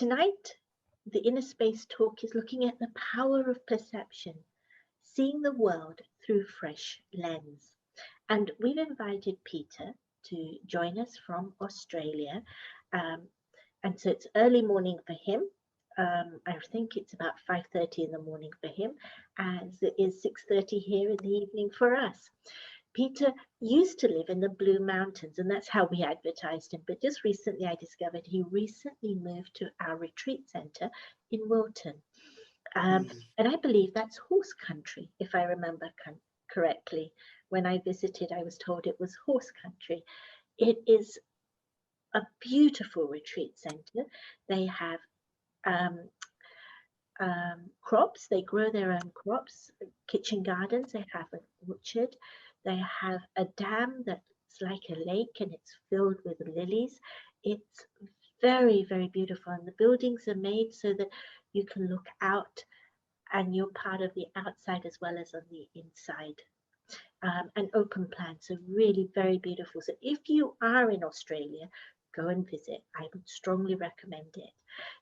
Tonight, the Inner Space talk is looking at the power of perception, seeing the world through fresh lens. And we've invited Peter to join us from Australia. And so it's early morning for him. I think it's about 5:30 in the morning for him, as it is 6:30 here in the evening for us. Peter used to live in the Blue Mountains, and that's how we advertised him. But just recently, I discovered he recently moved to our retreat center in Wilton. And I believe that's horse country, if I remember correctly. When I visited, I was told it was horse country. It is a beautiful retreat center. They have crops. They grow their own crops, kitchen gardens. They have an orchard. They have a dam that's like a lake and it's filled with lilies. It's very, very beautiful. And the buildings are made so that you can look out and you're part of the outside as well as on the inside. And open plan, so really very beautiful. So if you are in Australia, go and visit. I would strongly recommend it.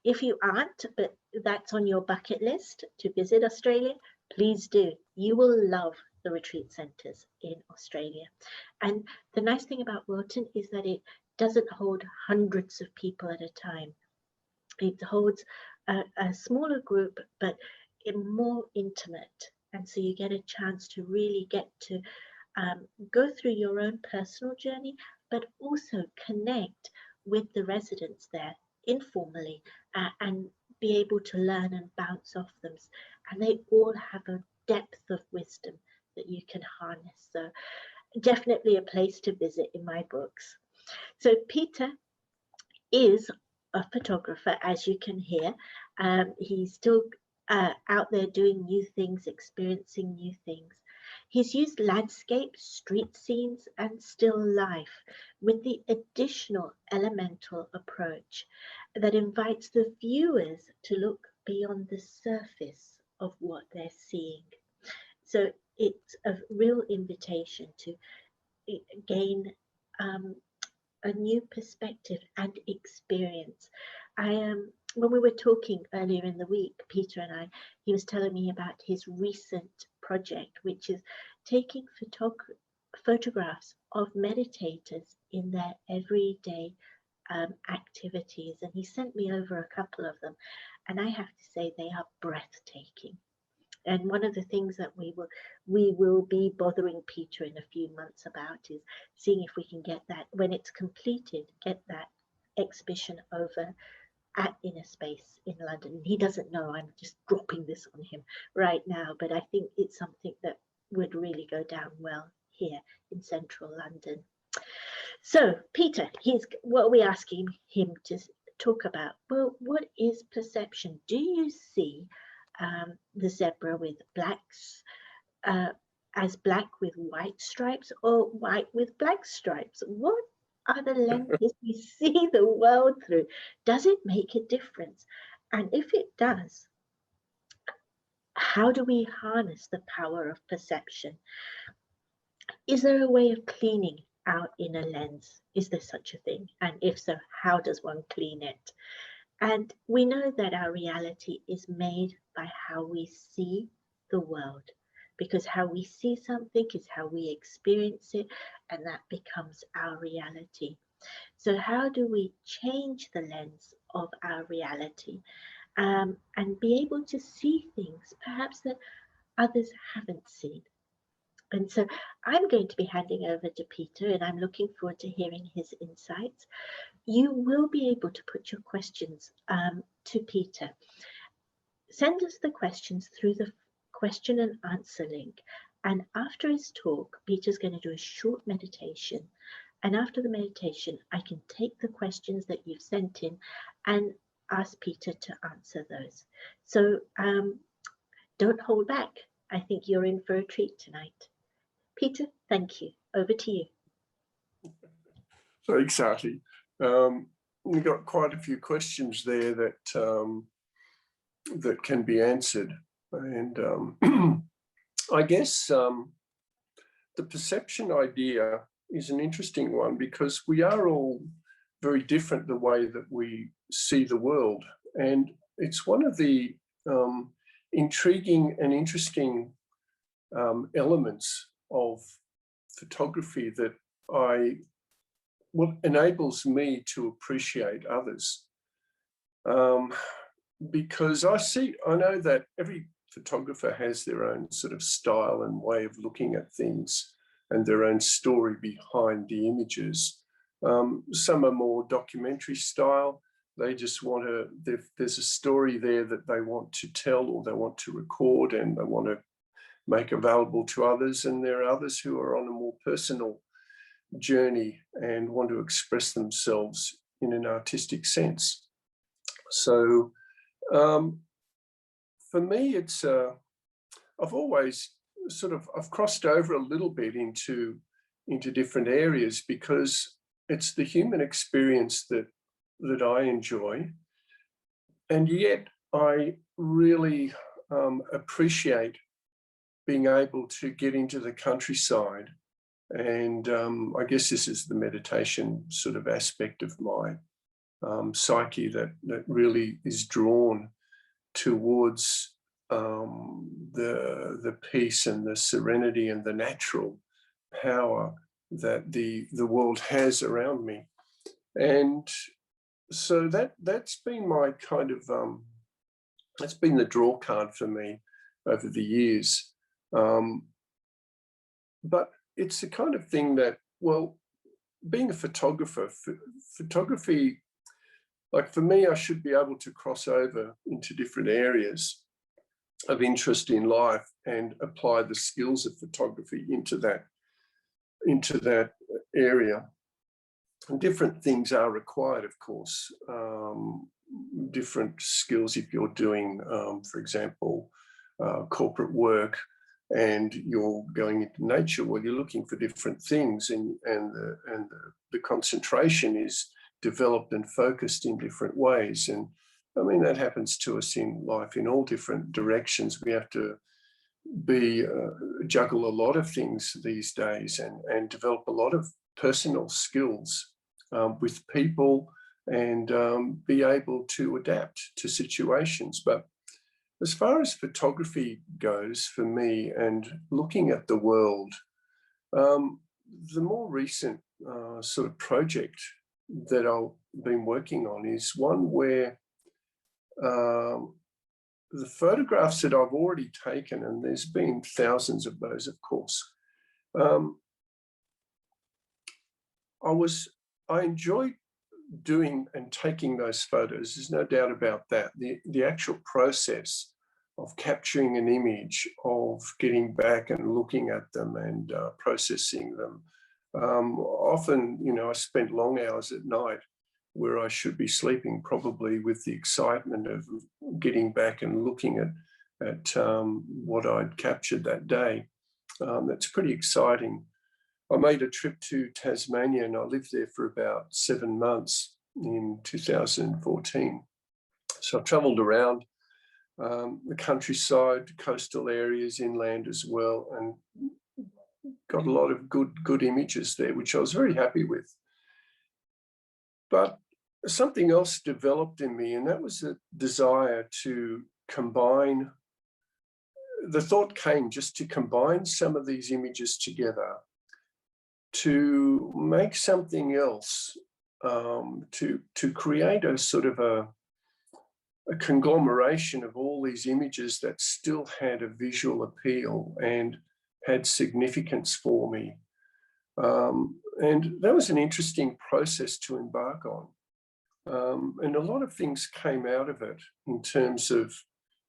If you aren't, but that's on your bucket list to visit Australia, please do. You will love the retreat centres in Australia. And the nice thing about Wilton is that it doesn't hold hundreds of people at a time. It holds a smaller group, but more intimate. And so you get a chance to really get to go through your own personal journey, but also connect with the residents there informally and be able to learn and bounce off them. And they all have a depth of wisdom that you can harness. So definitely a place to visit in my books. So Peter is a photographer, as you can hear. He's still out there doing new things, experiencing new things. He's used landscape, street scenes, and still life with the additional elemental approach that invites the viewers to look beyond the surface of what they're seeing. So it's a real invitation to gain a new perspective and experience. When we were talking earlier in the week, Peter and I, he was telling me about his recent project, which is taking photographs of meditators in their everyday activities. And he sent me over a couple of them. And I have to say they are breathtaking. And one of the things that we will be bothering Peter in a few months about is seeing if we can get that, when it's completed, get that exhibition over at Inner Space in London. He doesn't know, I'm just dropping this on him right now, but I think it's something that would really go down well here in central London. So Peter, what are we asking him to talk about? Well, what is perception? Do you see the zebra with blacks as black with white stripes or white with black stripes? What are the lenses we see the world through? Does it make a difference? And if it does, how do we harness the power of perception? Is there a way of cleaning our inner lens? Is there such a thing? And if so, how does one clean it? And we know that our reality is made by how we see the world, because how we see something is how we experience it, and that becomes our reality. So how do we change the lens of our reality and be able to see things perhaps that others haven't seen? And so I'm going to be handing over to Peter, and I'm looking forward to hearing his insights. You will be able to put your questions to Peter. Send us the questions through the question and answer link. And after his talk, Peter's going to do a short meditation. And after the meditation, I can take the questions that you've sent in and ask Peter to answer those. So don't hold back. I think you're in for a treat tonight. Peter, thank you. Over to you. Thanks, Artie. We've got quite a few questions there that that can be answered, and I guess the perception idea is an interesting one, because we are all very different the way that we see the world, And it's one of the intriguing and interesting elements of photography that what enables me to appreciate others. Because I know that every photographer has their own sort of style and way of looking at things and their own story behind the images. Some are more documentary style. They just want to, there's a story there that they want to tell or they want to record and they want to make available to others. And there are others who are on a more personal journey and want to express themselves in an artistic sense. So for me, it's I've always I've crossed over a little bit into different areas because it's the human experience that I enjoy, and yet I really appreciate being able to get into the countryside. And I guess this is the meditation sort of aspect of my psyche that really is drawn towards the peace and the serenity and the natural power that the world has around me. And so that's been my kind of that's been the draw card for me over the years. But it's the kind of thing that, well, being a photographer, photography, like for me, I should be able to cross over into different areas of interest in life and apply the skills of photography into that area. And different things are required, of course. Different skills if you're doing, for example, corporate work, and you're going into nature, well, you're looking for different things, and the concentration is developed and focused in different ways. And I mean, that happens to us in life in all different directions. We have to juggle a lot of things these days and develop a lot of personal skills with people and be able to adapt to situations. But as far as photography goes for me and looking at the world, the more recent sort of project that I've been working on is one where the photographs that I've already taken, and there's been thousands of those, of course, I enjoyed doing and taking those photos. There's no doubt about that. The actual process of capturing an image, of getting back and looking at them and processing them. Often, I spent long hours at night where I should be sleeping, probably, with the excitement of getting back and looking at what I'd captured that day. That's pretty exciting. I made a trip to Tasmania and I lived there for about 7 months in 2014. So I traveled around the countryside, coastal areas, inland as well, and got a lot of good images there, which I was very happy with. But something else developed in me, and that was a desire to combine. The thought came just to combine some of these images together to make something else, to create a sort of a conglomeration of all these images that still had a visual appeal and had significance for me. And that was an interesting process to embark on. And a lot of things came out of it in terms of,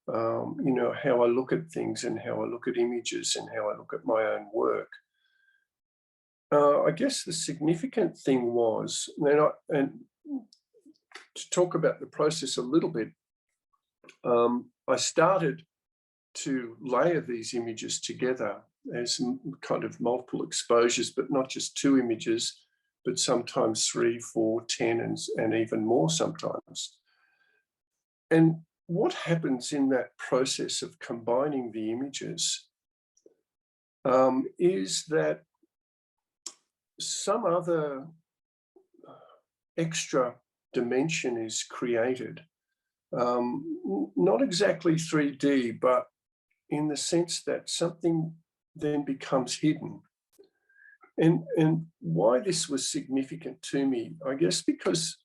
how I look at things and how I look at images and how I look at my own work. I guess the significant thing was, and to talk about the process a little bit, I started to layer these images together as kind of multiple exposures, but not just 2 images, but sometimes 3, 4, 10, and even more sometimes. And what happens in that process of combining the images is that some other extra dimension is created not exactly 3D, but in the sense that something then becomes hidden. And why this was significant to me, I guess, because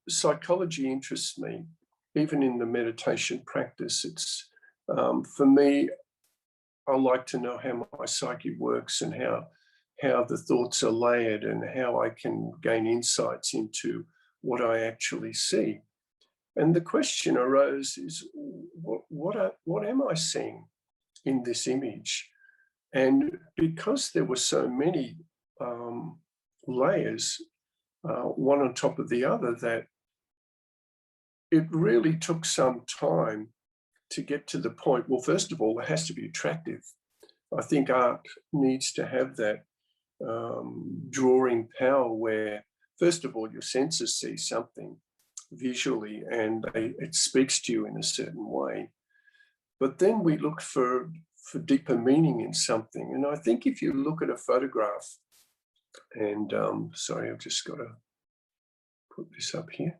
psychology interests me, even in the meditation practice. It's, for me, I like to know how my psyche works and how the thoughts are layered and how I can gain insights into what I actually see. And the question arose is, what am I seeing in this image? And because there were so many layers, one on top of the other, that it really took some time to get to the point. Well, first of all, it has to be attractive. I think art needs to have that drawing power where, first of all, your senses see something visually and it speaks to you in a certain way. But then we look for deeper meaning in something. And I think if you look at a photograph, and sorry, I've just got to put this up here.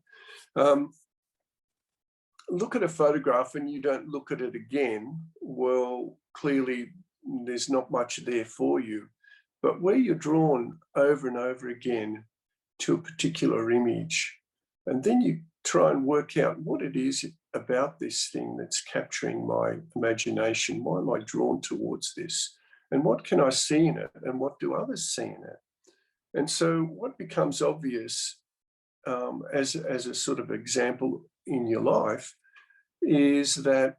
Look at a photograph and you don't look at it again, well, clearly there's not much there for you. But where you're drawn over and over again to a particular image, and then you try and work out what it is about this thing that's capturing my imagination. Why am I drawn towards this? And what can I see in it? And what do others see in it? And so what becomes obvious as a sort of example in your life is that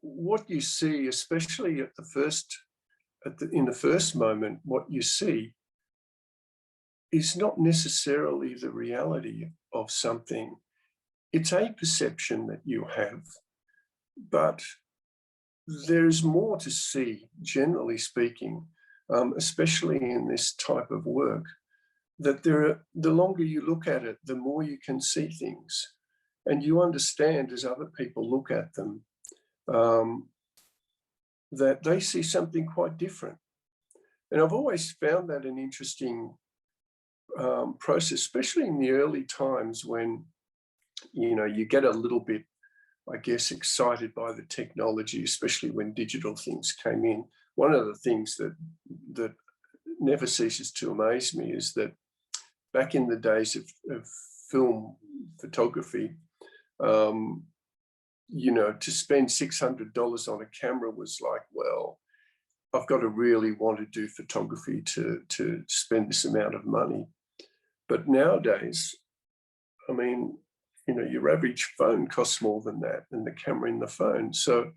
what you see, especially at the first, in the first moment, what you see is not necessarily the reality of something. It's a perception that you have, but there's more to see, generally speaking, especially in this type of work, that the longer you look at it, the more you can see things. And you understand as other people look at them, that they see something quite different. And I've always found that an interesting process, especially in the early times when, you know, you get a little bit, I guess, excited by the technology, especially when digital things came in. One of the things that never ceases to amaze me is that back in the days of film photography, you know, to spend $600 on a camera was like, well, I've got to really want to do photography to spend this amount of money. But nowadays, I mean, you know, your average phone costs more than that, and the camera in the phone. So,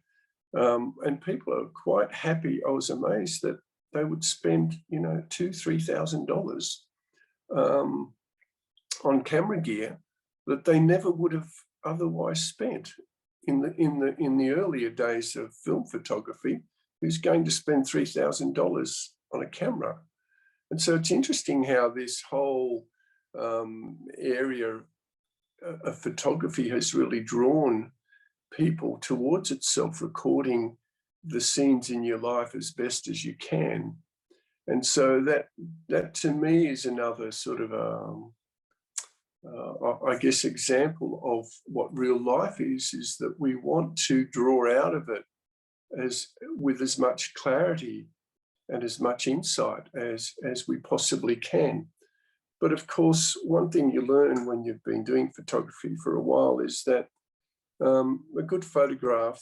and people are quite happy. I was amazed that they would spend, you know, $2,000-3,000 on camera gear that they never would have otherwise spent in the earlier days of film photography. Who's going to spend $3,000 on a camera? And so it's interesting how this whole area of photography has really drawn people towards itself, recording the scenes in your life as best as you can. And so that to me is another sort of I guess example of what real life is that we want to draw out of it with as much clarity and as much insight as we possibly can. But of course, one thing you learn when you've been doing photography for a while is that a good photograph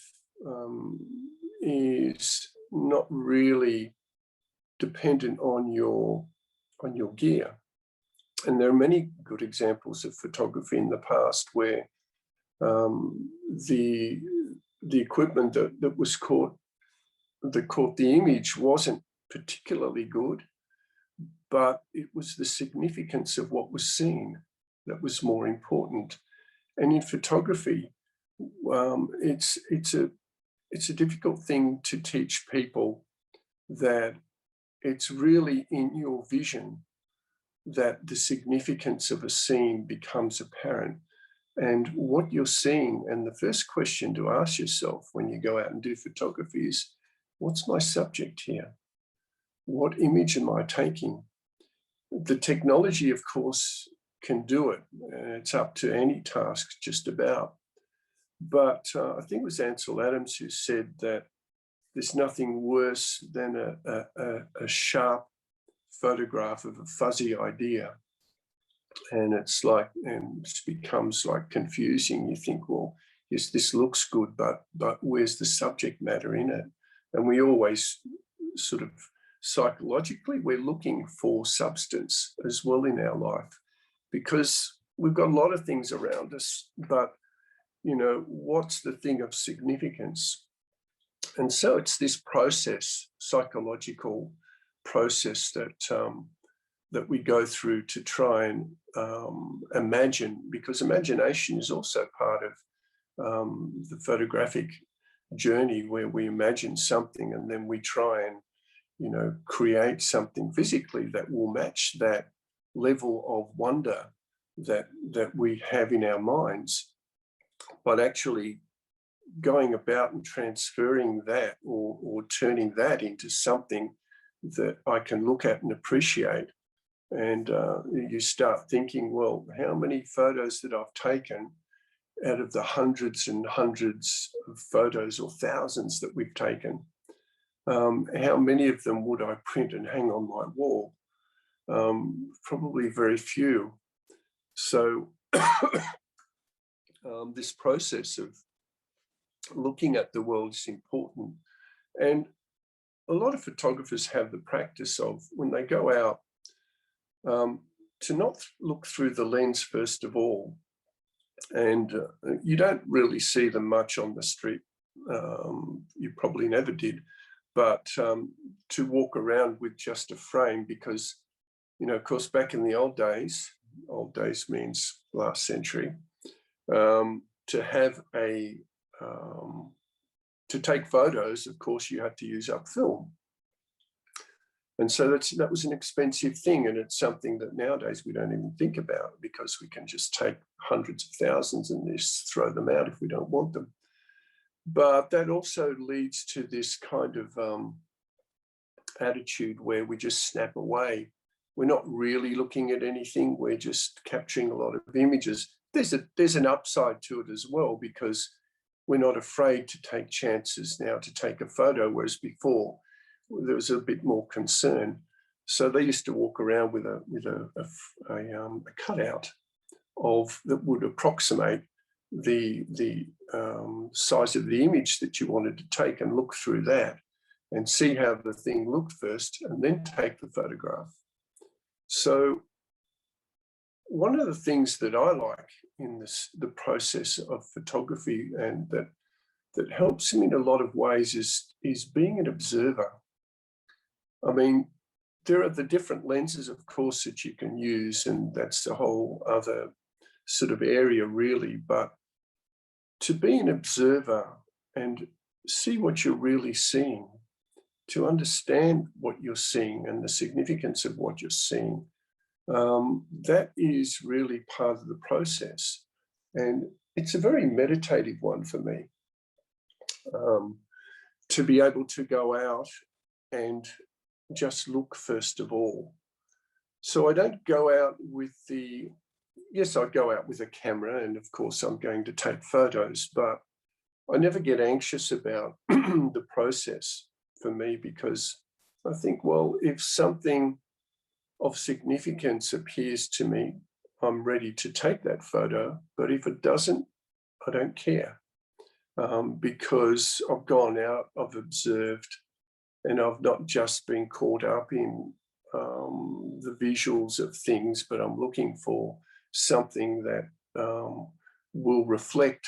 is not really dependent on your gear. And there are many good examples of photography in the past where the equipment that caught the image wasn't particularly good, but it was the significance of what was seen that was more important. And in photography, it's a difficult thing to teach people that it's really in your vision that the significance of a scene becomes apparent. And what you're seeing, and the first question to ask yourself when you go out and do photography is, what's my subject here? What image am I taking? The technology, of course, can do it. It's up to any task just about. But I think it was Ansel Adams who said that there's nothing worse than a sharp photograph of a fuzzy idea. And it's like, and it becomes like confusing. You think, well, yes, this looks good, but where's the subject matter in it? And we always sort of psychologically, we're looking for substance as well in our life, because we've got a lot of things around us, but you know, what's the thing of significance? And so it's this process, psychological process that we go through to try and imagine, because imagination is also part of the photographic journey, where we imagine something and then we try and, you know, create something physically that will match that level of wonder that we have in our minds. But actually going about and transferring that or turning that into something that I can look at and appreciate. And you start thinking, well, how many photos that I've taken out of the hundreds and hundreds of photos or thousands that we've taken, how many of them would I print and hang on my wall? Probably very few. So this process of looking at the world is important. And a lot of photographers have the practice of, when they go out, to not look through the lens first of all. And you don't really see them much on the street. You probably never did. But to walk around with just a frame, because, you know, of course, back in the old days means last century, to have to take photos, of course, you had to use up film. And so that was an expensive thing. And it's something that nowadays we don't even think about, because we can just take hundreds of thousands and just throw them out if we don't want them. But that also leads to this kind of attitude where we just snap away. We're not really looking at anything. We're just capturing a lot of images. There's an upside to it as well, because we're not afraid to take chances now to take a photo, whereas before there was a bit more concern. So they used to walk around with a cutout that would approximate the size of the image that you wanted to take, and look through that and see how the thing looked first, and then take the photograph. So one of the things that I like in the process of photography, and that helps me in a lot of ways, is being an observer. I mean, there are the different lenses, of course, that you can use, and that's a whole other sort of area really. But to be an observer and see what you're really seeing, to understand what you're seeing and the significance of what you're seeing, that is really part of the process. And it's a very meditative one for me, to be able to go out and just look first of all. So I don't go out with yes, I go out with a camera, and of course I'm going to take photos, but I never get anxious about the process for me, because I think, well, if something of significance appears to me, I'm ready to take that photo. But if it doesn't, I don't care, because I've gone out, I've observed, and I've not just been caught up in the visuals of things, but I'm looking for something that will reflect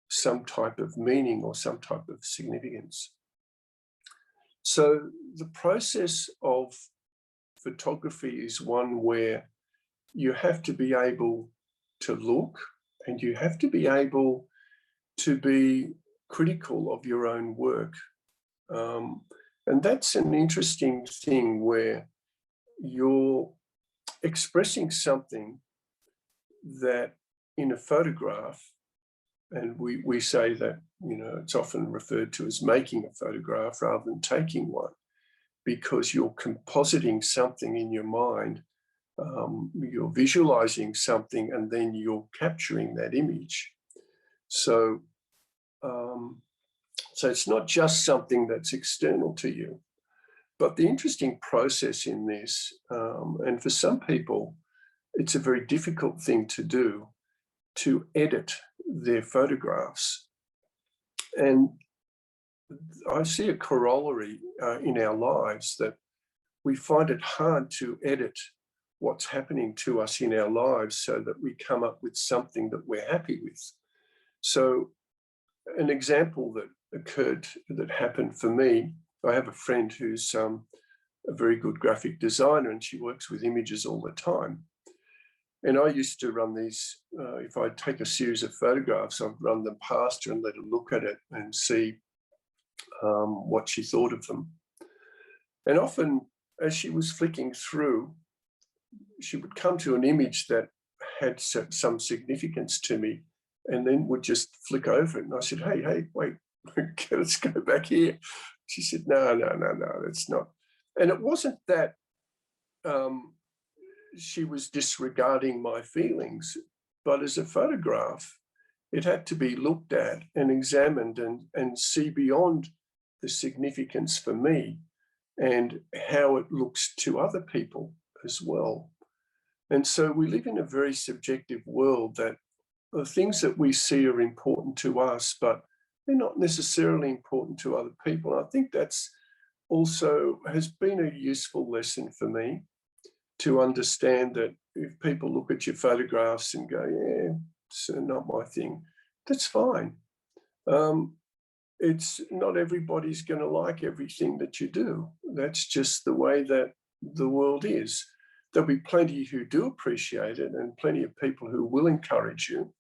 some type of meaning or some type of significance. So the process of photography is one where you have to be able to look, and you have to be able to be critical of your own work. And that's an interesting thing, where you're expressing something that in a photograph, and we say that, you know, it's often referred to as making a photograph rather than taking one, because you're compositing something in your mind you're visualizing something and then you're capturing that image. So, so it's not just something that's external to you. But the interesting process in this, and for some people, it's a very difficult thing to do, to edit their photographs. And I see a corollary in our lives that we find it hard to edit what's happening to us in our lives so that we come up with something that we're happy with. So an example that happened for me, I have a friend who's a very good graphic designer, and she works with images all the time. And I used to run these, if I take a series of photographs, I'd run them past her and let her look at it and see what she thought of them. And often as she was flicking through, she would come to an image that had some significance to me and then would just flick over it. And I said, hey, wait, let's go back here. She said, no, that's not. And it wasn't that she was disregarding my feelings, but as a photograph, it had to be looked at and examined and see beyond the significance for me and how it looks to other people as well. And so we live in a very subjective world that the things that we see are important to us, but they're not necessarily important to other people. I think that's also has been a useful lesson for me, to understand that if people look at your photographs and go, yeah, it's not my thing, that's fine. It's not everybody's going to like everything that you do. That's just the way that the world is. There'll be plenty who do appreciate it and plenty of people who will encourage you.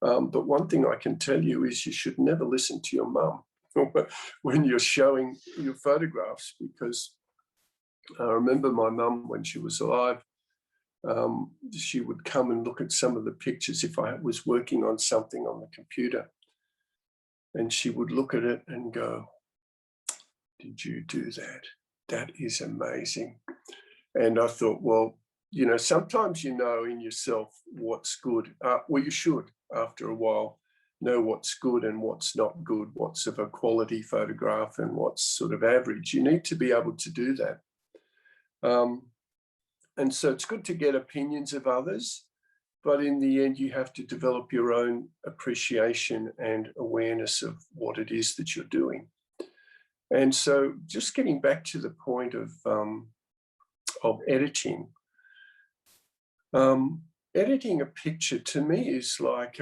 But one thing I can tell you is you should never listen to your mum when you're showing your photographs, because I remember my mum when she was alive, she would come and look at some of the pictures if I was working on something on the computer. And she would look at it and go, did you do that? That is amazing. And I thought, well, you know, sometimes you know in yourself what's good. Well, you should, after a while, know what's good and what's not good, what's of a quality photograph and what's sort of average. You need to be able to do that. And so it's good to get opinions of others, but in the end, you have to develop your own appreciation and awareness of what it is that you're doing. And so just getting back to the point of editing, editing a picture to me is like,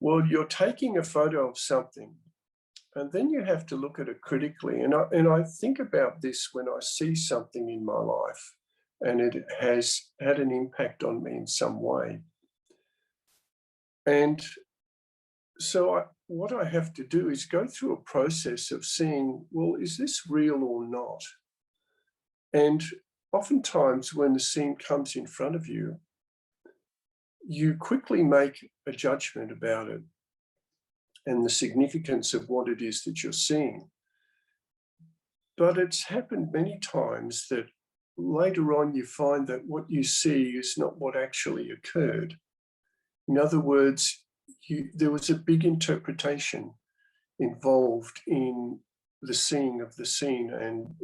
well, you're taking a photo of something and then you have to look at it critically. And I think about this when I see something in my life and it has had an impact on me in some way. And so what I have to do is go through a process of seeing, well, is this real or not? And oftentimes when the scene comes in front of you, you quickly make a judgment about it and the significance of what it is that you're seeing. But it's happened many times that later on you find that what you see is not what actually occurred. In other words, there was a big interpretation involved in the seeing of the scene and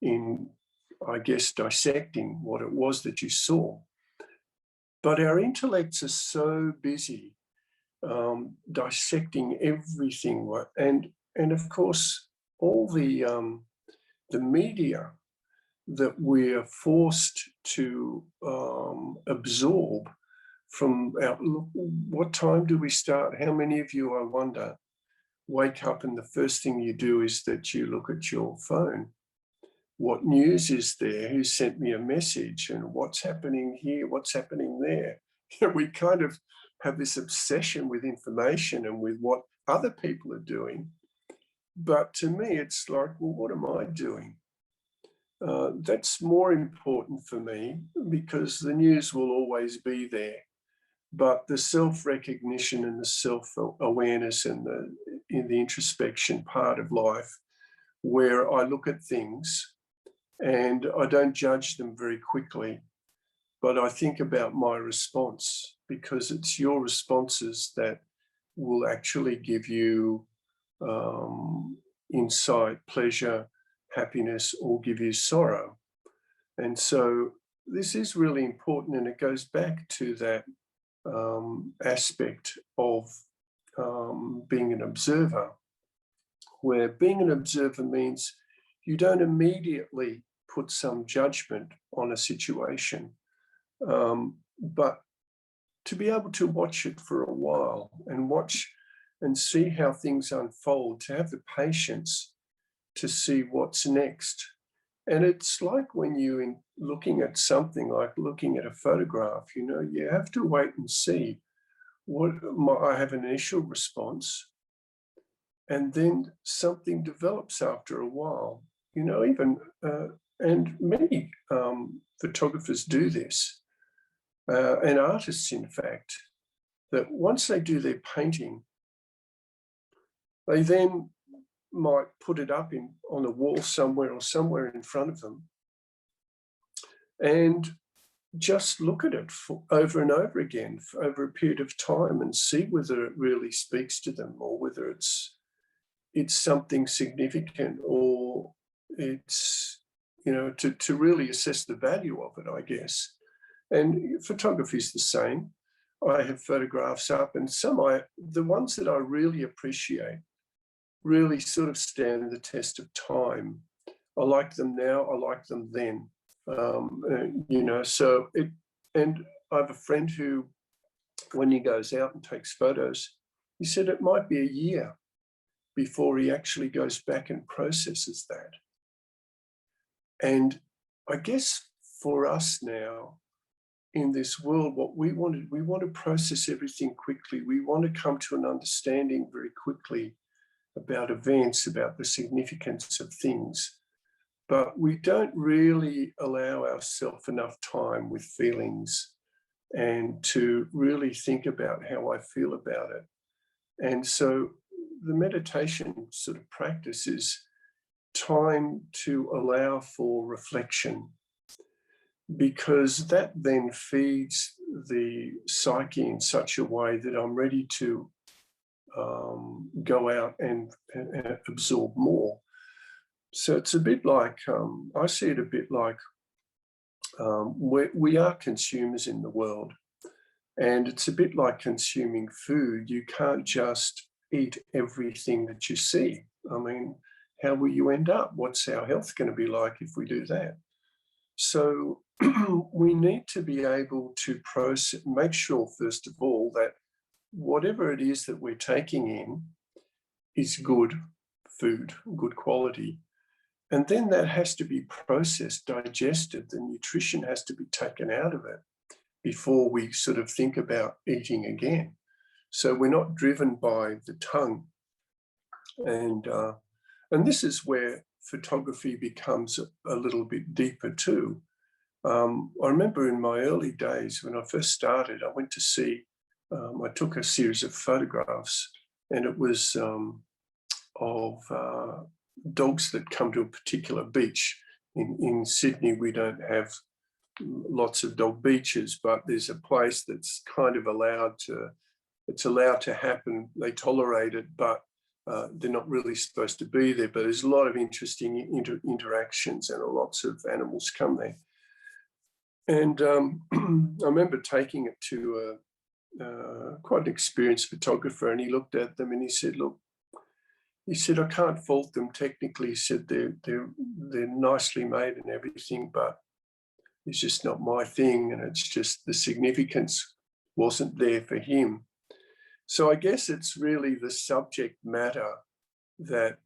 in I guess, dissecting what it was that you saw. But our intellects are so busy dissecting everything, and of course, all the media that we're forced to absorb from our, what time do we start? How many of you, I wonder, wake up and the first thing you do is that you look at your phone? What news is there? Who sent me a message? And what's happening here? What's happening there? We kind of have this obsession with information and with what other people are doing. But to me, it's like, well, what am I doing? That's more important for me because the news will always be there. But the self-recognition and the self-awareness and in the introspection part of life, where I look at things and I don't judge them very quickly, but I think about my response, because it's your responses that will actually give you insight, pleasure, happiness, or give you sorrow. And so this is really important, and it goes back to that aspect of being an observer, where being an observer means you don't immediately put some judgment on a situation, but to be able to watch it for a while and watch and see how things unfold, to have the patience to see what's next. And it's like when you're looking at something, like looking at a photograph, you know, you have to wait and see what I have an initial response, and then something develops after a while, you know, even, and many photographers do this, and artists, in fact, that once they do their painting, they then might put it up on a wall somewhere or somewhere in front of them and just look at it over and over again over a period of time and see whether it really speaks to them, or whether it's something significant, or it's, you know, to really assess the value of it, I guess. And photography is the same. I have photographs up, and the ones that I really appreciate really sort of stand the test of time. I like them now, I like them then. You know, so and I have a friend who, when he goes out and takes photos, he said it might be a year before he actually goes back and processes that. And I guess for us now in this world, what we want to process everything quickly. We want to come to an understanding very quickly about events, about the significance of things. But we don't really allow ourselves enough time with feelings and to really think about how I feel about it. And so the meditation sort of practice is time to allow for reflection, because that then feeds the psyche in such a way that I'm ready to go out and absorb more. So it's a bit like, I see it a bit like we are consumers in the world, and it's a bit like consuming food. You can't just eat everything that you see. I mean, how will you end up? What's our health going to be like if we do that? So we need to be able to process, make sure, first of all, that whatever it is that we're taking in is good food, good quality. And then that has to be processed, digested. The nutrition has to be taken out of it before we sort of think about eating again. So we're not driven by the tongue. And this is where photography becomes a little bit deeper too. I remember in my early days when I first started, I went to see, I took a series of photographs, and it was of dogs that come to a particular beach. In Sydney, we don't have lots of dog beaches, but there's a place that's kind of allowed to happen. They tolerate it, but they're not really supposed to be there. But there's a lot of interesting interactions, and lots of animals come there. And I remember taking it to quite an experienced photographer, and he looked at them and he said, look, he said, I can't fault them technically. He said, they're nicely made and everything, but it's just not my thing. And it's just the significance wasn't there for him. So I guess it's really the subject matter that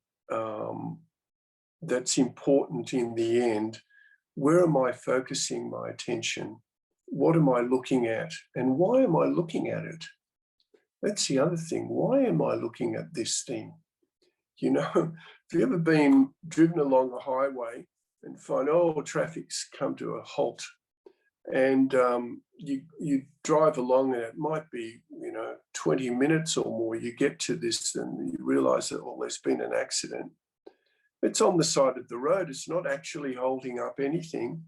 that's important in the end. Where am I focusing my attention? What am I looking at? And why am I looking at it? That's the other thing. Why am I looking at this thing? You know, have you ever been driven along a highway and find, oh, traffic's come to a halt, and you drive along, and it might be, 20 minutes or more, you get to this and you realise that, oh, there's been an accident. It's on the side of the road. It's not actually holding up anything,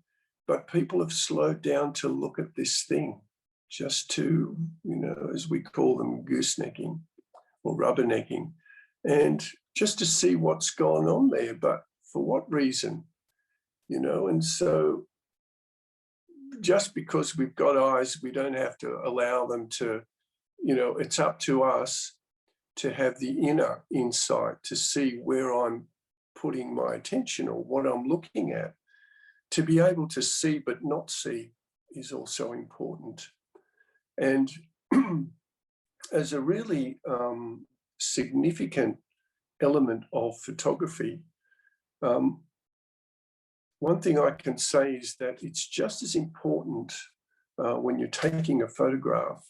but people have slowed down to look at this thing, just to, as we call them, goosenecking or rubbernecking, and just to see what's going on there. But for what reason? And so just because we've got eyes, we don't have to allow them to, it's up to us to have the inner insight to see where I'm putting my attention or what I'm looking at. To be able to see but not see is also important. And as a really significant element of photography, one thing I can say is that it's just as important when you're taking a photograph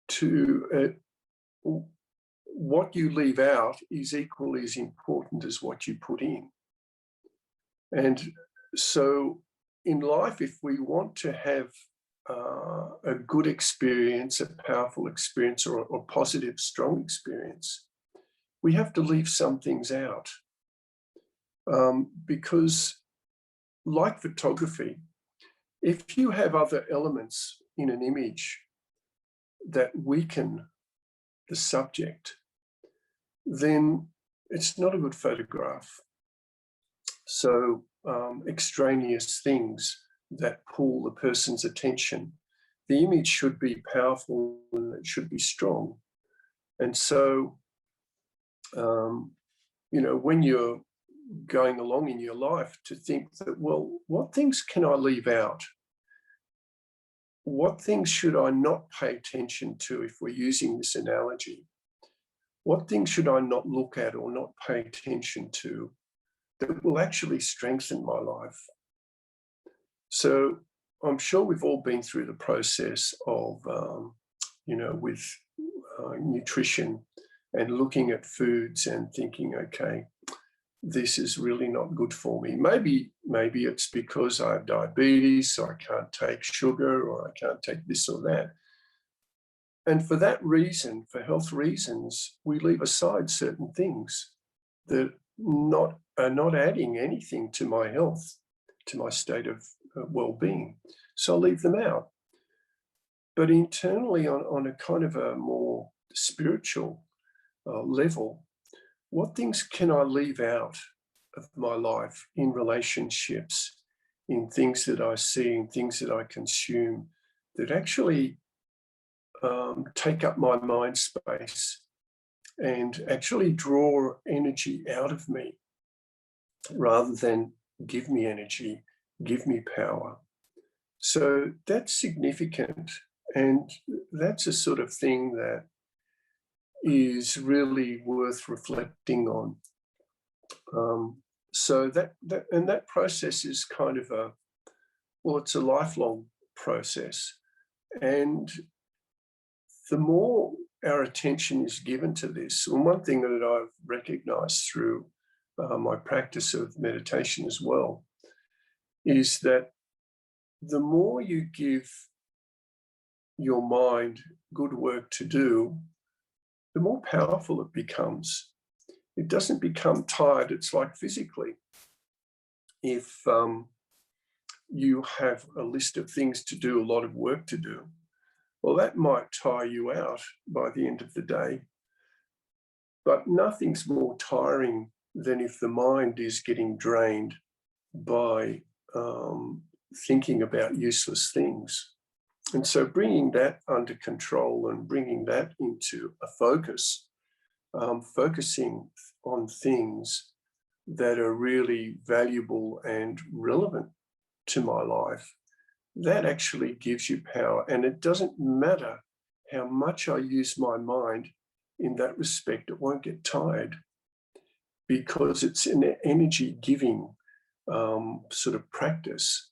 to what you leave out is equally as important as what you put in. And so in life, if we want to have a good experience, a powerful experience, or a positive, strong experience, we have to leave some things out. Because like photography, if you have other elements in an image that weaken the subject, then it's not a good photograph. So extraneous things that pull the person's attention, the image should be powerful and it should be strong. And so, when you're going along in your life, to think that, well, what things can I leave out? What things should I not pay attention to if we're using this analogy? What things should I not look at or not pay attention to that will actually strengthen my life? So I'm sure we've all been through the process of, with nutrition and looking at foods and thinking, okay, this is really not good for me. Maybe it's because I have diabetes, so I can't take sugar, or I can't take this or that. And for that reason, for health reasons, we leave aside certain things that are not adding anything to my health, to my state of well-being. So I'll leave them out. But internally, on a kind of a more spiritual level, what things can I leave out of my life in relationships, in things that I see, in things that I consume, that actually take up my mind space and actually draw energy out of me rather than give me energy, give me power. So that's significant. And that's a sort of thing that is really worth reflecting on. So that process is kind of it's a lifelong process. And the more our attention is given to this, and one thing that I've recognized through my practice of meditation as well, is that the more you give your mind good work to do, the more powerful it becomes. It doesn't become tired. It's like physically. If you have a list of things to do, a lot of work to do, well, that might tire you out by the end of the day. But nothing's more tiring than if the mind is getting drained by thinking about useless things. And so bringing that under control and bringing that into a focus, focusing on things that are really valuable and relevant to my life, that actually gives you power. And it doesn't matter how much I use my mind in that respect, it won't get tired, because it's an energy-giving sort of practice.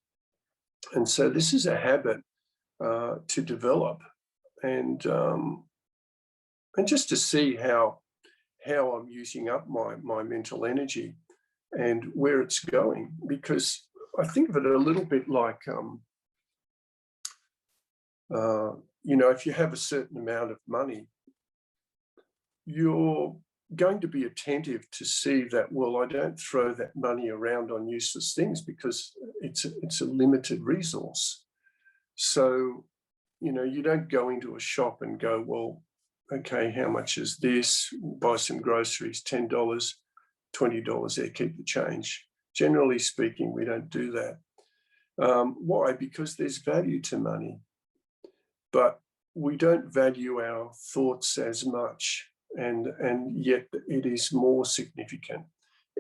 And so this is a habit to develop, and just to see how I'm using up my mental energy and where it's going. Because I think of it a little bit like, if you have a certain amount of money, your going to be attentive to see that, well, I don't throw that money around on useless things because it's a limited resource. So, you don't go into a shop and go, well, okay, how much is this? Buy some groceries, $10, $20 there, keep the change. Generally speaking, we don't do that. Why? Because there's value to money, but we don't value our thoughts as much, and yet it is more significant.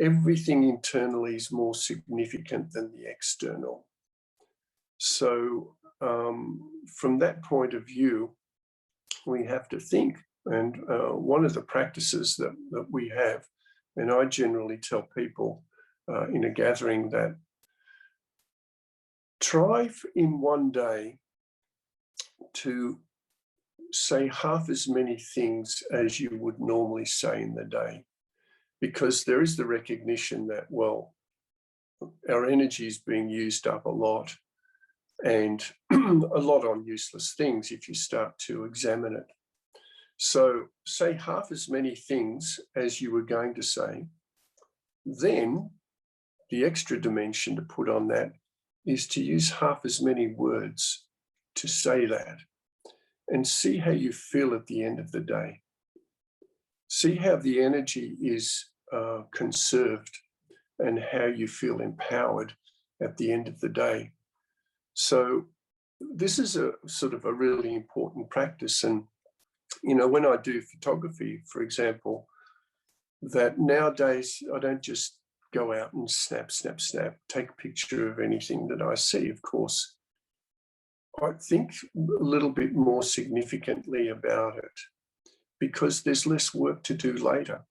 Everything internally is more significant than the external. So from that point of view, we have to think. And one of the practices that we have, and I generally tell people in a gathering, that try in one day to say half as many things as you would normally say in the day, because there is the recognition that, well, our energy is being used up a lot, and a lot on useless things if you start to examine it. So say half as many things as you were going to say. Then the extra dimension to put on that is to use half as many words to say that, and see how you feel at the end of the day. See how the energy is conserved and how you feel empowered at the end of the day. So this is a sort of a really important practice. And, when I do photography, for example, that nowadays I don't just go out and snap, take a picture of anything that I see. Of course, I think a little bit more significantly about it, because there's less work to do later.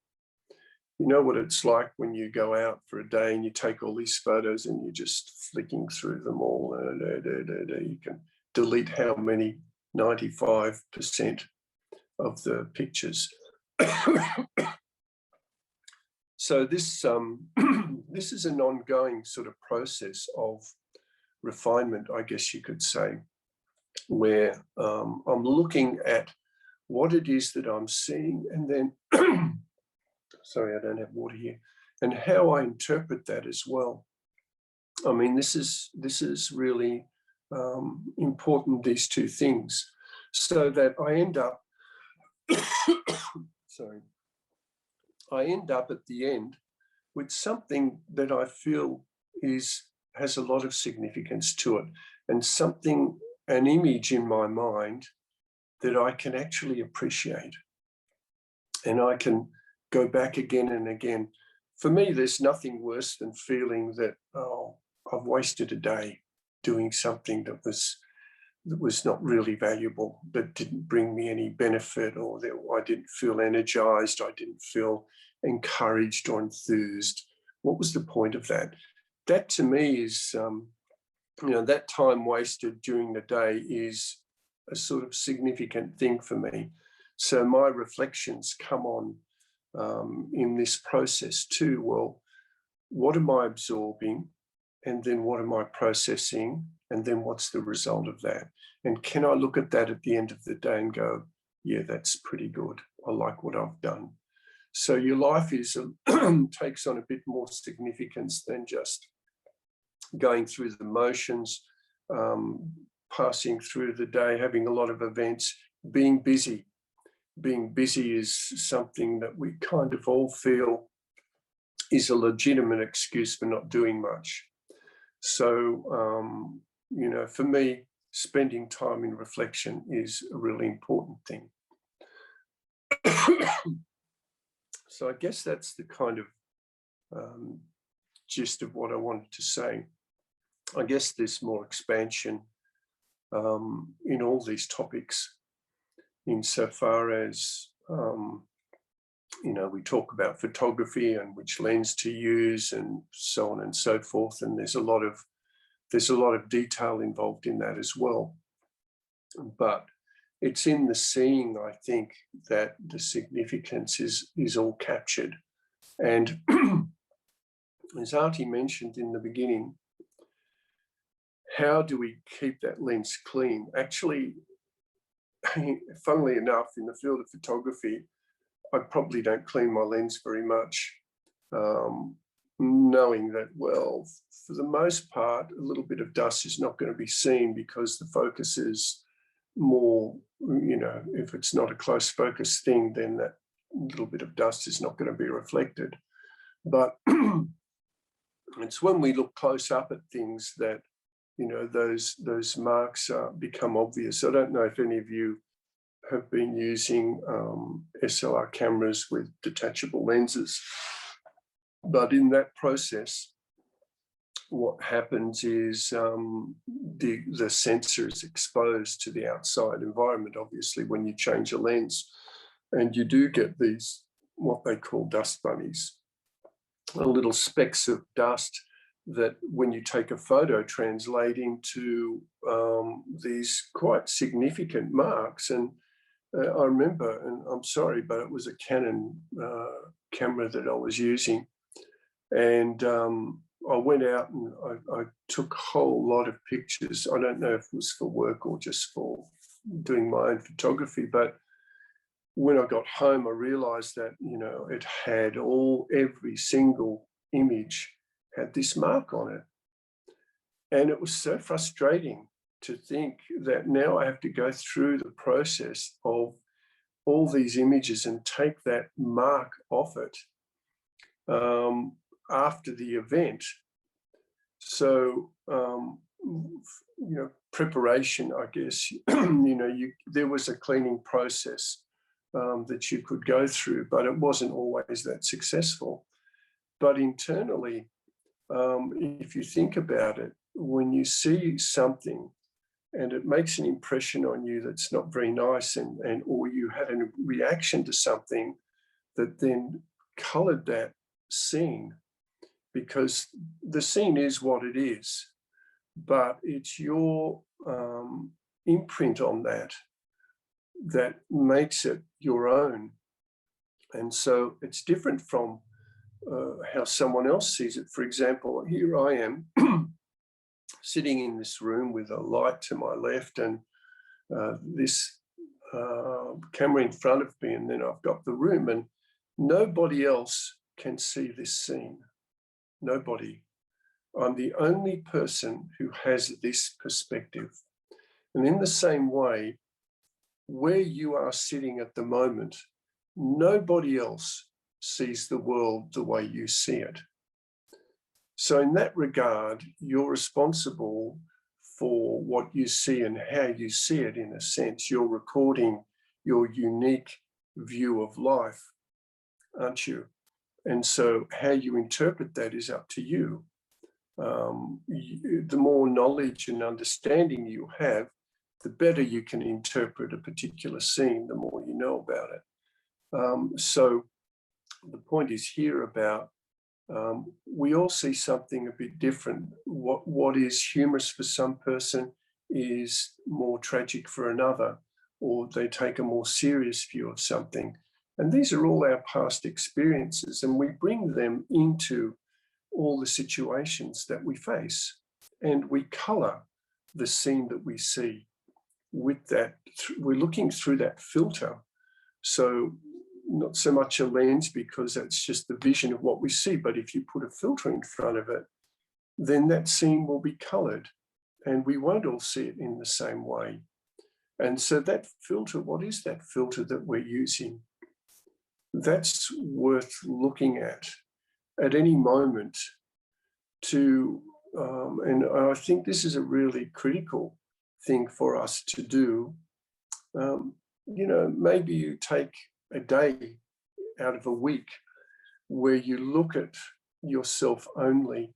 You know what it's like when you go out for a day and you take all these photos and you're just flicking through them all. You can delete how many, 95% of the pictures. So this this is an ongoing sort of process of refinement, I guess you could say, where I'm looking at what it is that I'm seeing, and then sorry, I don't have water here, and how I interpret that as well. I mean, this is really important, these two things, so that I end up sorry, I end up at the end with something that I feel has a lot of significance to it, and something, an image in my mind that I can actually appreciate, and I can go back again and again. For me, there's nothing worse than feeling that, oh, I've wasted a day doing something that was not really valuable, that didn't bring me any benefit, or that I didn't feel energized, I didn't feel encouraged or enthused. What was the point of that? That to me is, that time wasted during the day is a sort of significant thing for me. So my reflections come on in this process too. Well, what am I absorbing? And then what am I processing? And then what's the result of that? And can I look at that at the end of the day and go, yeah, that's pretty good. I like what I've done. So your life is takes on a bit more significance than just going through the motions, passing through the day, having a lot of events, being busy. Being busy is something that we kind of all feel is a legitimate excuse for not doing much. So, for me, spending time in reflection is a really important thing. So I guess that's the kind of gist of what I wanted to say. I guess there's more expansion in all these topics, insofar as, we talk about photography and which lens to use and so on and so forth. And there's a lot of detail involved in that as well. But it's in the seeing, I think, that the significance is all captured. And as Artie mentioned in the beginning, how do we keep that lens clean? Actually, funnily enough, in the field of photography, I probably don't clean my lens very much, knowing that, well, for the most part, a little bit of dust is not going to be seen because the focus is more, if it's not a close focus thing, then that little bit of dust is not going to be reflected. But it's when we look close up at things that, those marks become obvious. I don't know if any of you have been using SLR cameras with detachable lenses, but in that process, what happens is the sensor is exposed to the outside environment, obviously, when you change a lens, and you do get these, what they call dust bunnies, little specks of dust that when you take a photo translate into these quite significant marks. And I remember, and I'm sorry, but it was a Canon camera that I was using, and I went out and I took a whole lot of pictures. I don't know if it was for work or just for doing my own photography, but when I got home, I realized that, it had every single image had this mark on it. And it was so frustrating to think that now I have to go through the process of all these images and take that mark off it after the event. So, preparation, I guess, there was a cleaning process that you could go through, but it wasn't always that successful. But internally, if you think about it, when you see something and it makes an impression on you that's not very nice, or you had a reaction to something that then colored that scene, because the scene is what it is, but it's your imprint on that makes it your own. And so it's different from how someone else sees it. For example, here I am sitting in this room with a light to my left and this camera in front of me, and then I've got the room, and nobody else can see this scene. Nobody. I'm the only person who has this perspective. And in the same way, where you are sitting at the moment, nobody else sees the world the way you see it. So in that regard, you're responsible for what you see and how you see it. In a sense, you're recording your unique view of life, aren't you? And so how you interpret that is up to you. The more knowledge and understanding you have, the better you can interpret a particular scene, the more you know about it. So the point is here about we all see something a bit different. What is humorous for some person is more tragic for another, or they take a more serious view of something. And these are all our past experiences, and we bring them into all the situations that we face, and we color the scene that we see with that. We're looking through that filter. So not so much a lens, because that's just the vision of what we see, but if you put a filter in front of it, then that scene will be colored, and we won't all see it in the same way. And so that filter, what is that filter that we're using? That's worth looking at any moment to, and I think this is a really critical thing for us to do. Maybe you take a day out of a week where you look at yourself only,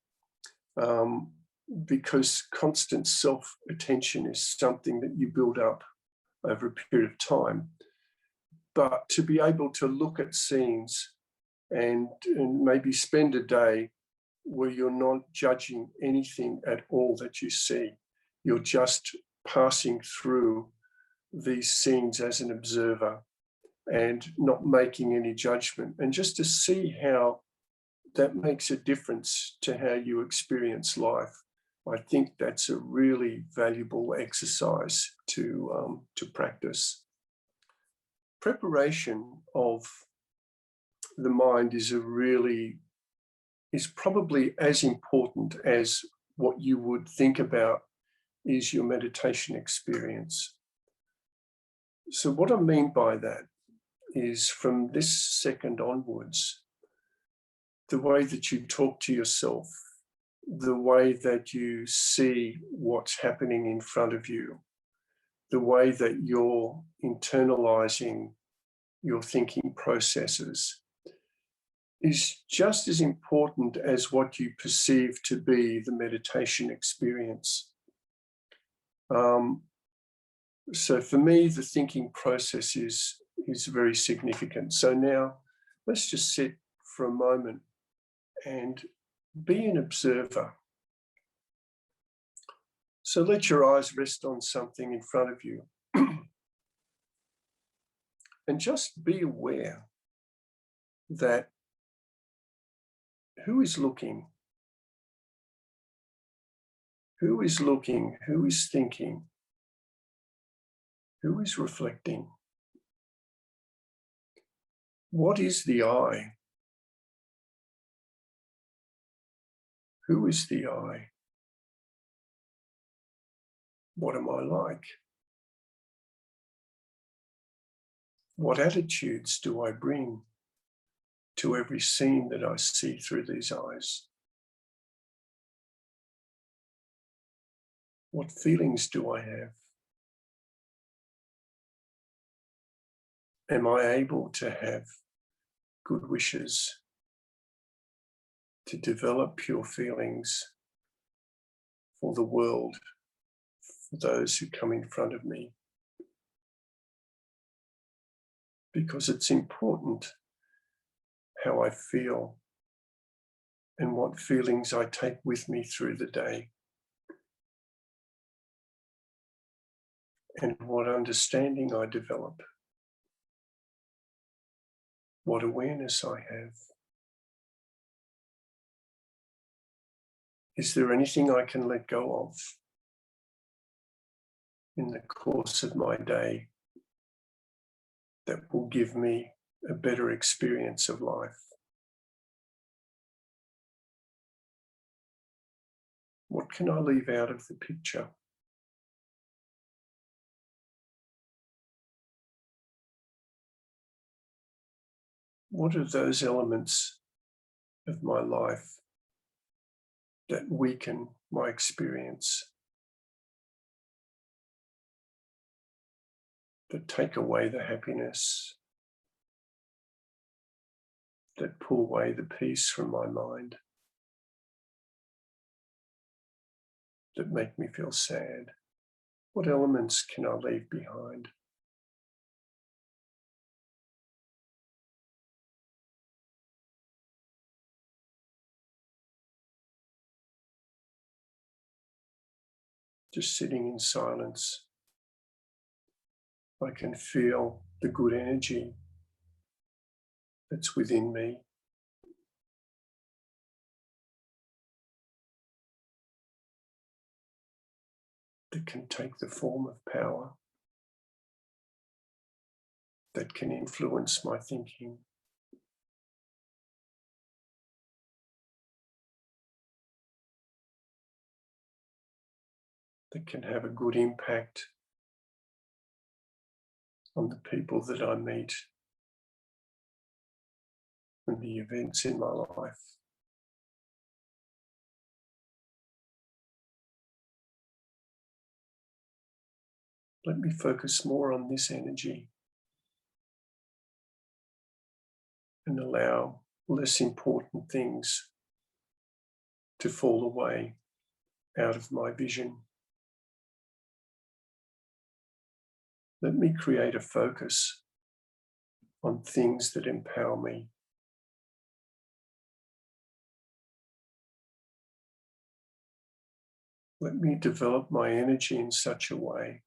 because constant self-attention is something that you build up over a period of time. But to be able to look at scenes and maybe spend a day where you're not judging anything at all that you see, you're just passing through these scenes as an observer and not making any judgment, and just to see how that makes a difference to how you experience life. I think that's a really valuable exercise to practice. Preparation of the mind is probably as important as what you would think about is your meditation experience. So what I mean by that is, from this second onwards, the way that you talk to yourself, the way that you see what's happening in front of you, the way that you're internalizing your thinking processes, is just as important as what you perceive to be the meditation experience. So for me, the thinking process is very significant. So now let's just sit for a moment and be an observer. So let your eyes rest on something in front of you and just be aware that who is looking? Who is looking? Who is thinking? Who is reflecting? What is the I? Who is the I? What am I like? What attitudes do I bring to every scene that I see through these eyes? What feelings do I have? Am I able to have good wishes, to develop pure feelings for the world, for those who come in front of me? Because it's important how I feel and what feelings I take with me through the day, and what understanding I develop, what awareness I have. Is there anything I can let go of in the course of my day that will give me a better experience of life? What can I leave out of the picture? What are those elements of my life that weaken my experience, that take away the happiness, that pull away the peace from my mind, that make me feel sad? What elements can I leave behind? Just sitting in silence, I can feel the good energy that's within me. That can take the form of power, that can influence my thinking. That can have a good impact on the people that I meet and the events in my life. Let me focus more on this energy and allow less important things to fall away out of my vision. Let me create a focus on things that empower me. Let me develop my energy in such a way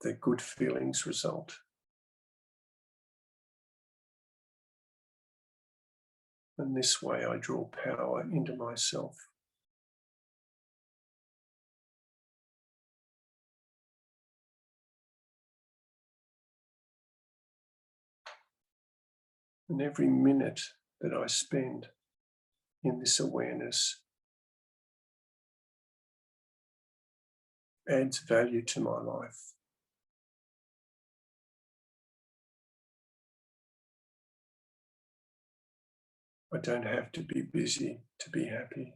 that good feelings result. And this way I draw power into myself. And every minute that I spend in this awareness adds value to my life. I don't have to be busy to be happy.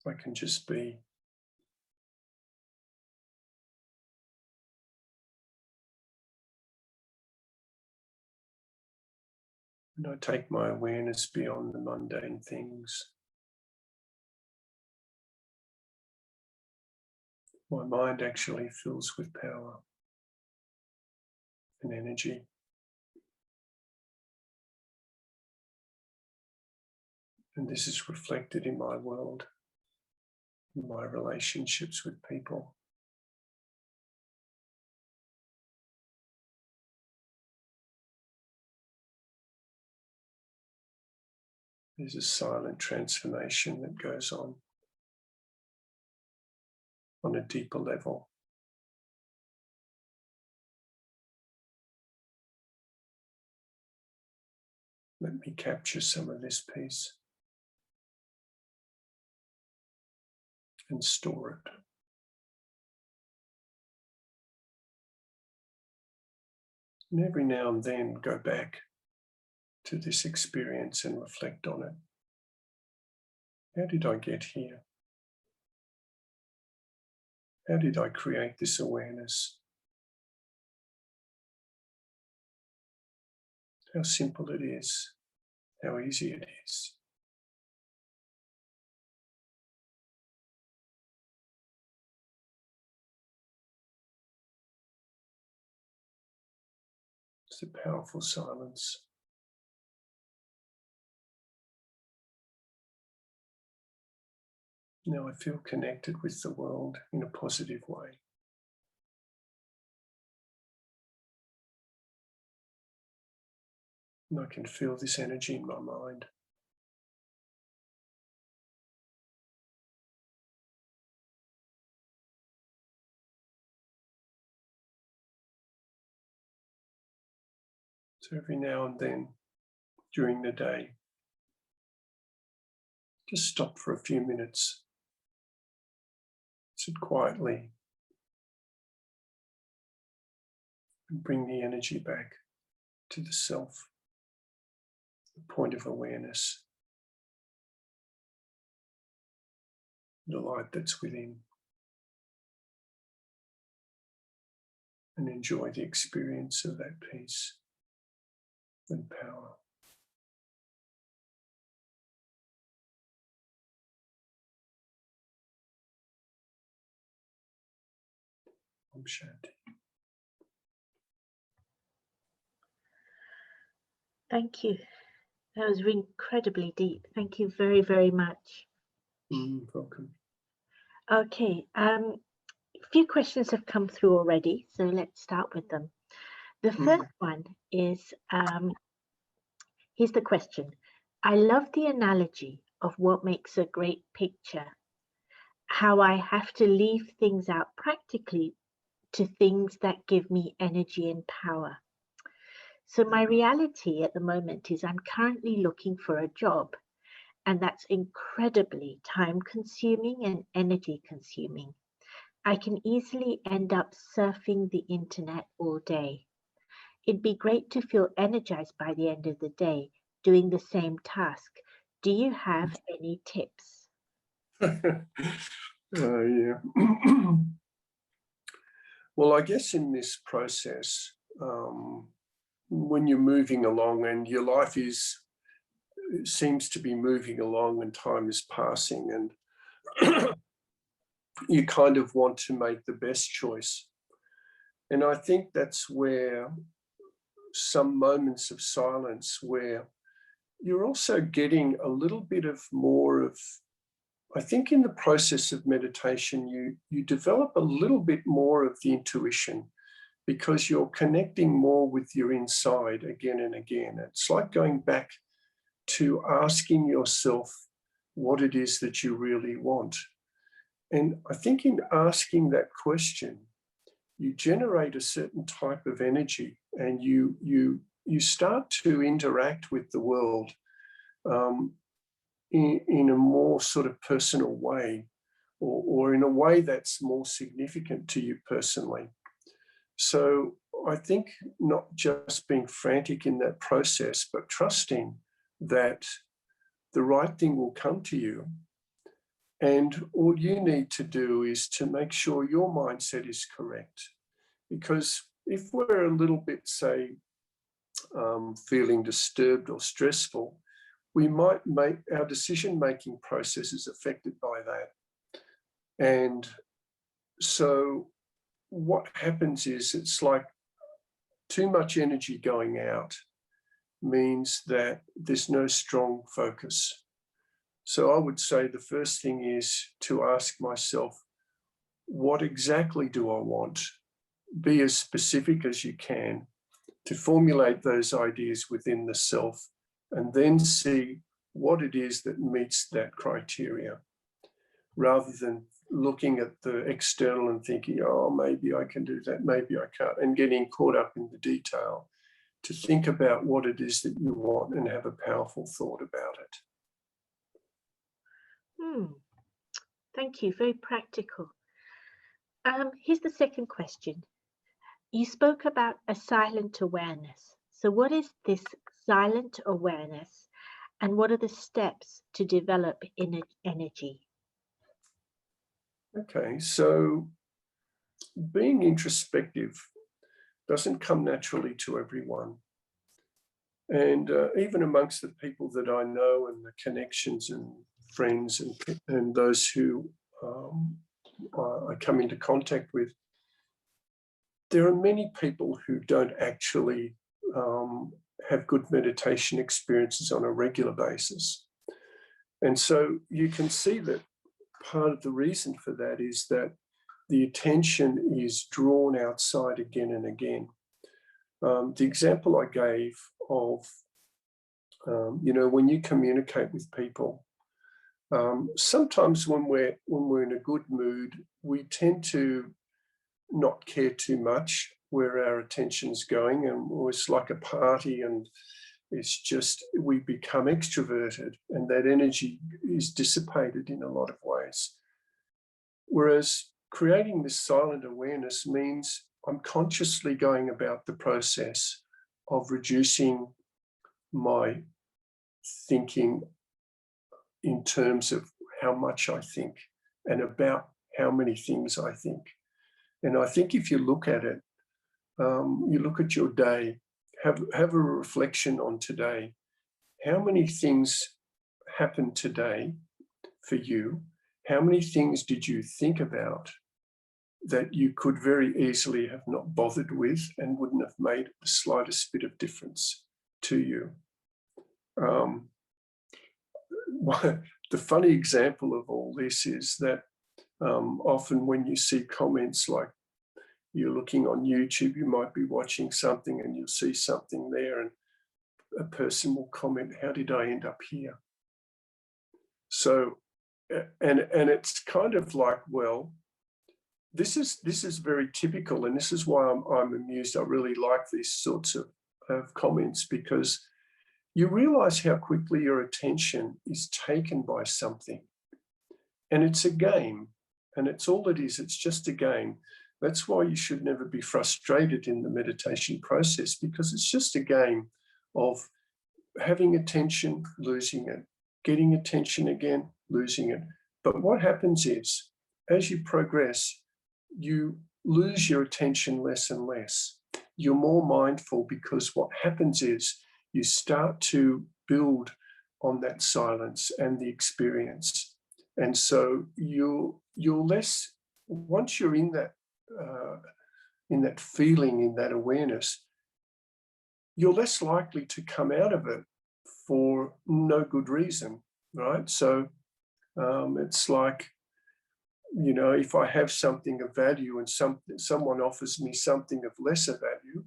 I can just be. And I take my awareness beyond the mundane things. My mind actually fills with power and energy. And this is reflected in my world, in my relationships with people. There's a silent transformation that goes on a deeper level. Let me capture some of this peace and store it. And every now and then go back to this experience and reflect on it. How did I get here? How did I create this awareness? How simple it is, how easy it is. It's a powerful silence. Now I feel connected with the world in a positive way. And I can feel this energy in my mind. So every now and then during the day, just stop for a few minutes. Sit quietly and bring the energy back to the self, the point of awareness, the light that's within, and enjoy the experience of that peace and power. Om Shanti. Thank you. That was incredibly deep. Thank you very, very much. Welcome. Okay, a few questions have come through already, so let's start with them. The first one is, here's the question. I love the analogy of what makes a great picture, how I have to leave things out practically to things that give me energy and power. So my reality at the moment is I'm currently looking for a job, and that's incredibly time consuming and energy consuming. I can easily end up surfing the internet all day. It'd be great to feel energized by the end of the day doing the same task. Do you have any tips? Yeah. Well, I guess in this process, when you're moving along and your life seems to be moving along and time is passing, and you kind of want to make the best choice. And I think that's where some moments of silence where you're also getting a little bit of more of, I think in the process of meditation, you develop a little bit more of the intuition because you're connecting more with your inside again and again. It's like going back to asking yourself what it is that you really want. And I think in asking that question, you generate a certain type of energy, and you start to interact with the world in a more sort of personal way, or in a way that's more significant to you personally. So I think not just being frantic in that process, but trusting that the right thing will come to you. And all you need to do is to make sure your mindset is correct. Because if we're a little bit, say, feeling disturbed or stressful, we might make our decision-making processes affected by that. And so what happens is, it's like too much energy going out means that there's no strong focus. So I would say the first thing is to ask myself, what exactly do I want? Be as specific as you can to formulate those ideas within the self, and then see what it is that meets that criteria, rather than looking at the external and thinking, oh, maybe I can do that, maybe I can't, and getting caught up in the detail. To think about what it is that you want and have a powerful thought about it. Thank you, very practical. Here's the second question. You spoke about a silent awareness. So what is this silent awareness, and what are the steps to develop inner energy? Okay, so being introspective doesn't come naturally to everyone. And even amongst the people that I know, and the connections and friends and those who I come into contact with, there are many people who don't actually have good meditation experiences on a regular basis. And so you can see that part of the reason for that is that the attention is drawn outside again and again. The example I gave of, when you communicate with people, sometimes when we're in a good mood, we tend to not care too much where our attention's going, and it's like a party, and it's just, we become extroverted, and that energy is dissipated in a lot of ways. Whereas creating this silent awareness means I'm consciously going about the process of reducing my thinking in terms of how much I think and about how many things I think. And I think if you look at it, you look at your day, have a reflection on today. How many things happened today for you? How many things did you think about that you could very easily have not bothered with and wouldn't have made the slightest bit of difference to you? The funny example of all this is that often when you see comments, like you're looking on YouTube, you might be watching something and you'll see something there, and a person will comment, how did I end up here? So, and it's kind of like, well, this is very typical, and this is why I'm amused. I really like these sorts of comments, because you realize how quickly your attention is taken by something. And it's a game, and it's all it is. It's just a game. That's why you should never be frustrated in the meditation process, because it's just a game of having attention, losing it, getting attention again, losing it. But what happens is, as you progress, you lose your attention less and less. You're more mindful, because what happens is you start to build on that silence and the experience. And so you're less, once you're in that feeling, in that awareness, you're less likely to come out of it for no good reason, right? So it's like, if I have something of value and someone offers me something of lesser value,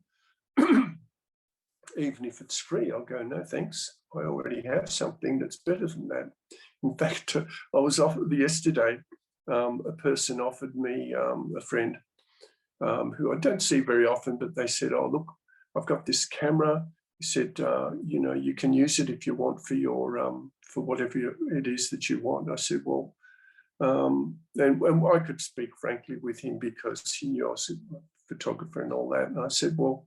even if it's free, I'll go, no, thanks. I already have something that's better than that. In fact, I was offered yesterday, a person offered me, a friend who I don't see very often, but they said, "Oh, look, I've got this camera." He said, "You know, you can use it if you want for your for whatever it is that you want." I said, "Well," and I could speak frankly with him because he knew I was a photographer and all that. And I said, "Well,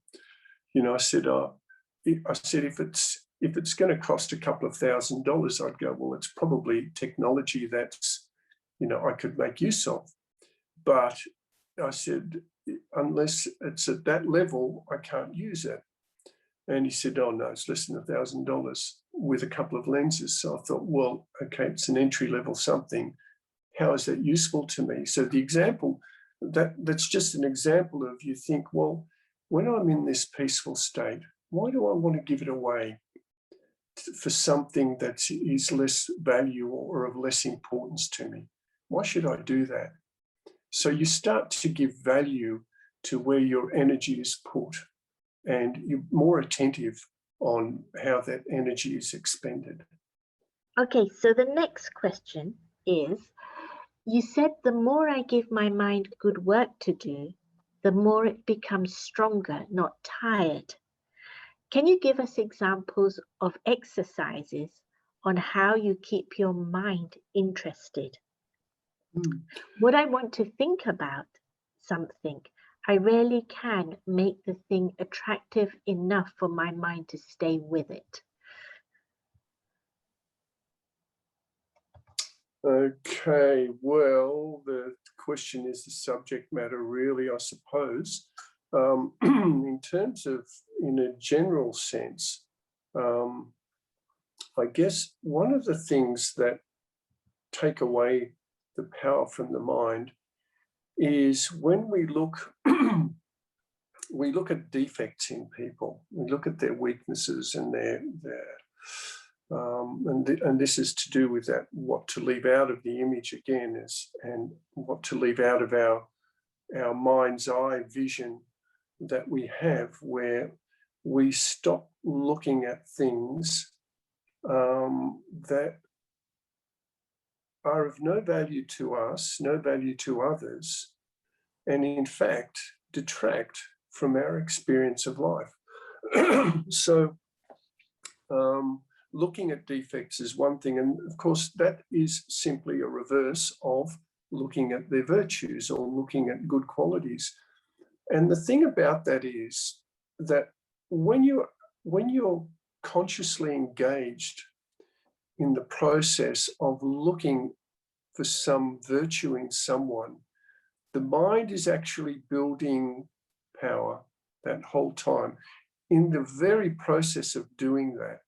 you know," I said, if it's going to cost a couple of $1,000s, I'd go, well, it's probably technology that's, you know, I could make use of. But I said, unless it's at that level, I can't use it. And he said, "Oh no, it's less than $1,000 with a couple of lenses." So I thought, well, okay, it's an entry level something. How is that useful to me? So the example, that's just an example of, you think, well, when I'm in this peaceful state, why do I want to give it away for something that is less value or of less importance to me? Why should I do that? So you start to give value to where your energy is put, and you're more attentive on how that energy is expended. Okay, so the next question is, you said the more I give my mind good work to do, the more it becomes stronger, not tired. Can you give us examples of exercises on how you keep your mind interested? When I want to think about something, I rarely can make the thing attractive enough for my mind to stay with it. Okay, well, the question is the subject matter, really, I suppose. In terms of, in a general sense, I guess one of the things that take away the power from the mind is when we look we look at defects in people. We look at their weaknesses and and this is to do with that, what to leave out of the image again is, and what to leave out of our mind's eye vision that we have, where we stop looking at things that are of no value to us, no value to others, and in fact detract from our experience of life. So looking at defects is one thing, and of course that is simply a reverse of looking at their virtues or looking at good qualities. And the thing about that is that when you're consciously engaged in the process of looking for some virtue in someone, the mind is actually building power that whole time in the very process of doing that.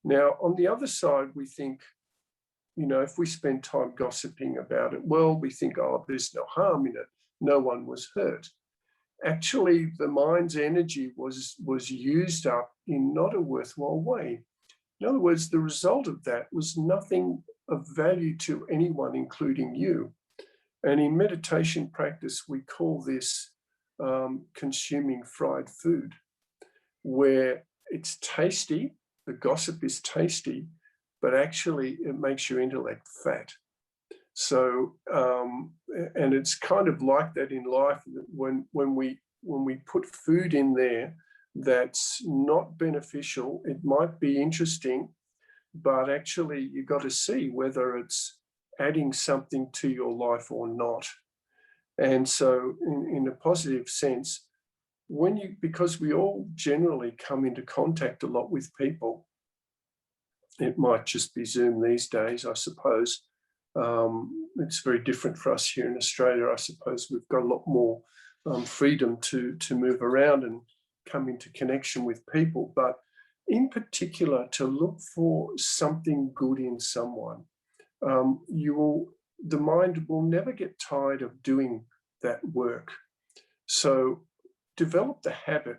Now, on the other side, we think, you know, if we spend time gossiping about it, well, we think, oh, there's no harm in it. No one was hurt. Actually, the mind's energy was used up in not a worthwhile way. In other words, the result of that was nothing of value to anyone, including you. And in meditation practice, we call this consuming fried food, where it's tasty, the gossip is tasty, but actually it makes your intellect fat. So, and it's kind of like that in life, when we put food in there that's not beneficial, it might be interesting, but actually you've got to see whether it's adding something to your life or not. And so in a positive sense, because we all generally come into contact a lot with people, it might just be Zoom these days, I suppose. It's very different for us here in Australia. I suppose we've got a lot more freedom to move around and come into connection with people, but in particular to look for something good in someone. The mind will never get tired of doing that work. So develop the habit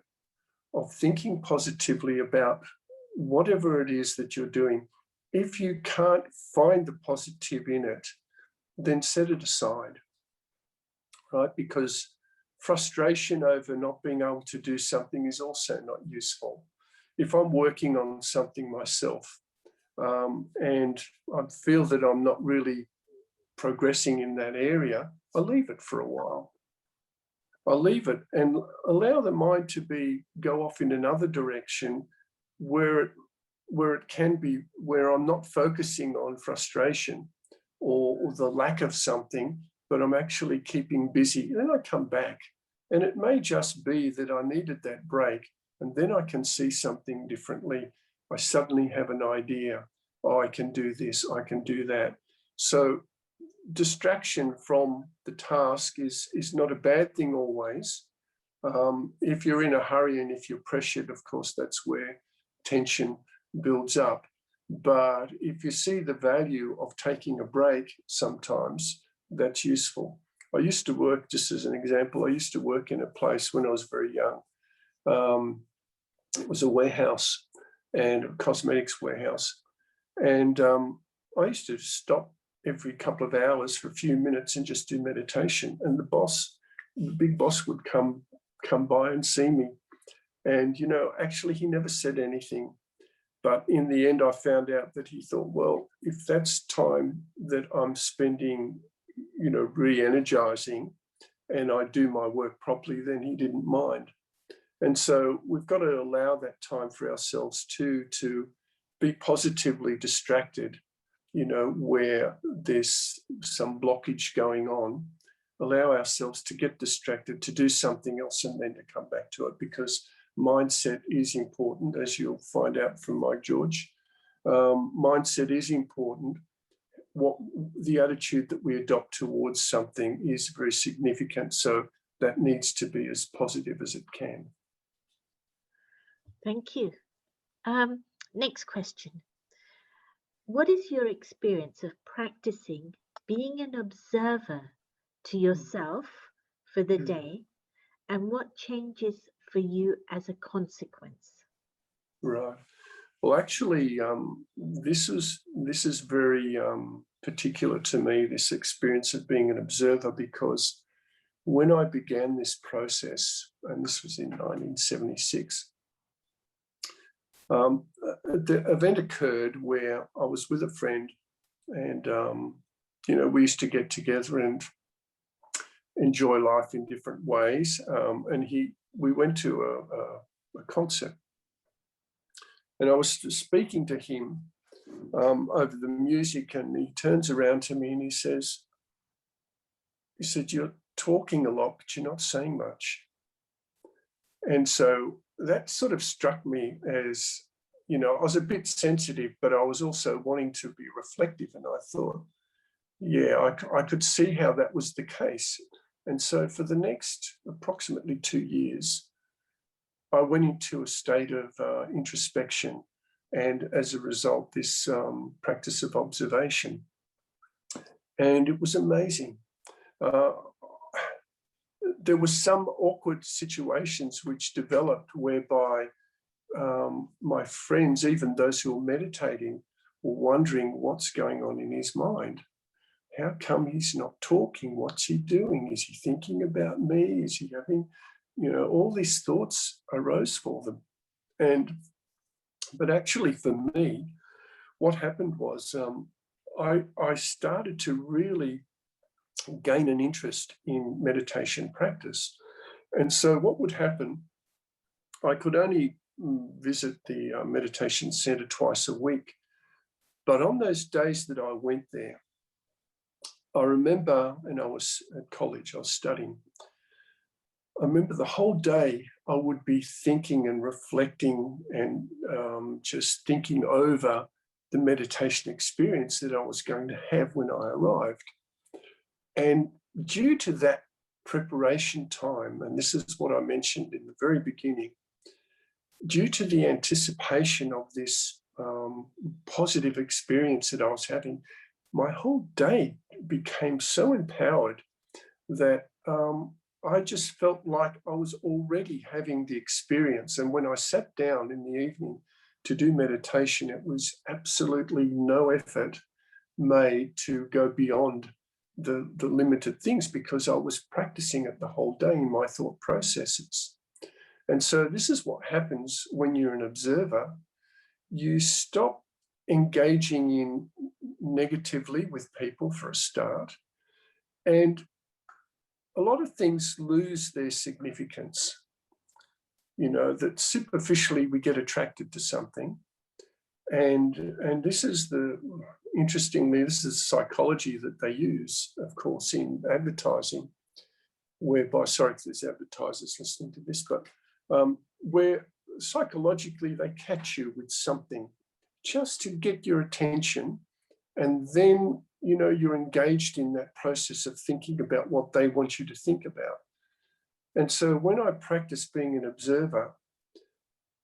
of thinking positively about whatever it is that you're doing. If you can't find the positive in it, then set it aside, right? Because frustration over not being able to do something is also not useful. If I'm working on something myself and I feel that I'm not really progressing in that area, I leave it for a while. I leave it and allow the mind to go off in another direction where it can be, where I'm not focusing on frustration or the lack of something, but I'm actually keeping busy. Then I come back, and it may just be that I needed that break, and then I can see something differently. I suddenly have an idea. Oh, I can do this, I can do that. So distraction from the task is not a bad thing always. If you're in a hurry and if you're pressured, of course, that's where tension builds up. But if you see the value of taking a break, sometimes that's useful. I used to work, just as an example, I used to work in a place when I was very young. It was a warehouse, and a cosmetics warehouse. And I used to stop every couple of hours for a few minutes and just do meditation. And the big boss would come by and see me. And, actually he never said anything. But in the end, I found out that he thought, well, if that's time that I'm spending, re-energizing, and I do my work properly, then he didn't mind. And so we've got to allow that time for ourselves too, to be positively distracted, where there's some blockage going on. Allow ourselves to get distracted, to do something else, and then to come back to it, because mindset is important, as you'll find out from Mike George. Mindset is important. What the attitude that we adopt towards something is very significant. So that needs to be as positive as it can. Thank you. Next question. What is your experience of practicing being an observer to yourself for the day, and what changes for you as a consequence? Right. Well, actually, this is very particular to me, this experience of being an observer, because when I began this process, and this was in 1976, the event occurred where I was with a friend, and we used to get together and enjoy life in different ways. And we went to a concert, and I was speaking to him over the music, and he turns around to me and he said, "You're talking a lot, but you're not saying much." And so that sort of struck me as, I was a bit sensitive, but I was also wanting to be reflective. And I thought, yeah, I could see how that was the case. And so for the next approximately 2 years, I went into a state of introspection, and as a result, this practice of observation. And it was amazing. There were some awkward situations which developed whereby my friends, even those who were meditating, were wondering what's going on in his mind. How come he's not talking? What's he doing? Is he thinking about me? Is he having, all these thoughts arose for them. But actually for me, what happened was I started to really gain an interest in meditation practice. And so what would happen, I could only visit the meditation center twice a week. But on those days that I went there, I remember, and I was at college, I was studying, I remember the whole day I would be thinking and reflecting and just thinking over the meditation experience that I was going to have when I arrived. And due to that preparation time, and this is what I mentioned in the very beginning, due to the anticipation of this positive experience that I was having, my whole day became so empowered that I just felt like I was already having the experience. And when I sat down in the evening to do meditation, it was absolutely no effort made to go beyond the limited things, because I was practicing it the whole day in my thought processes. And so this is what happens when you're an observer. You stop engaging in negatively with people for a start, and a lot of things lose their significance. You know, that superficially we get attracted to something. And this is interestingly, this is psychology that they use, of course, in advertising, whereby, sorry if there's advertisers listening to this, but where psychologically they catch you with something just to get your attention. And then, you know, you're engaged in that process of thinking about what they want you to think about. And so when I practice being an observer,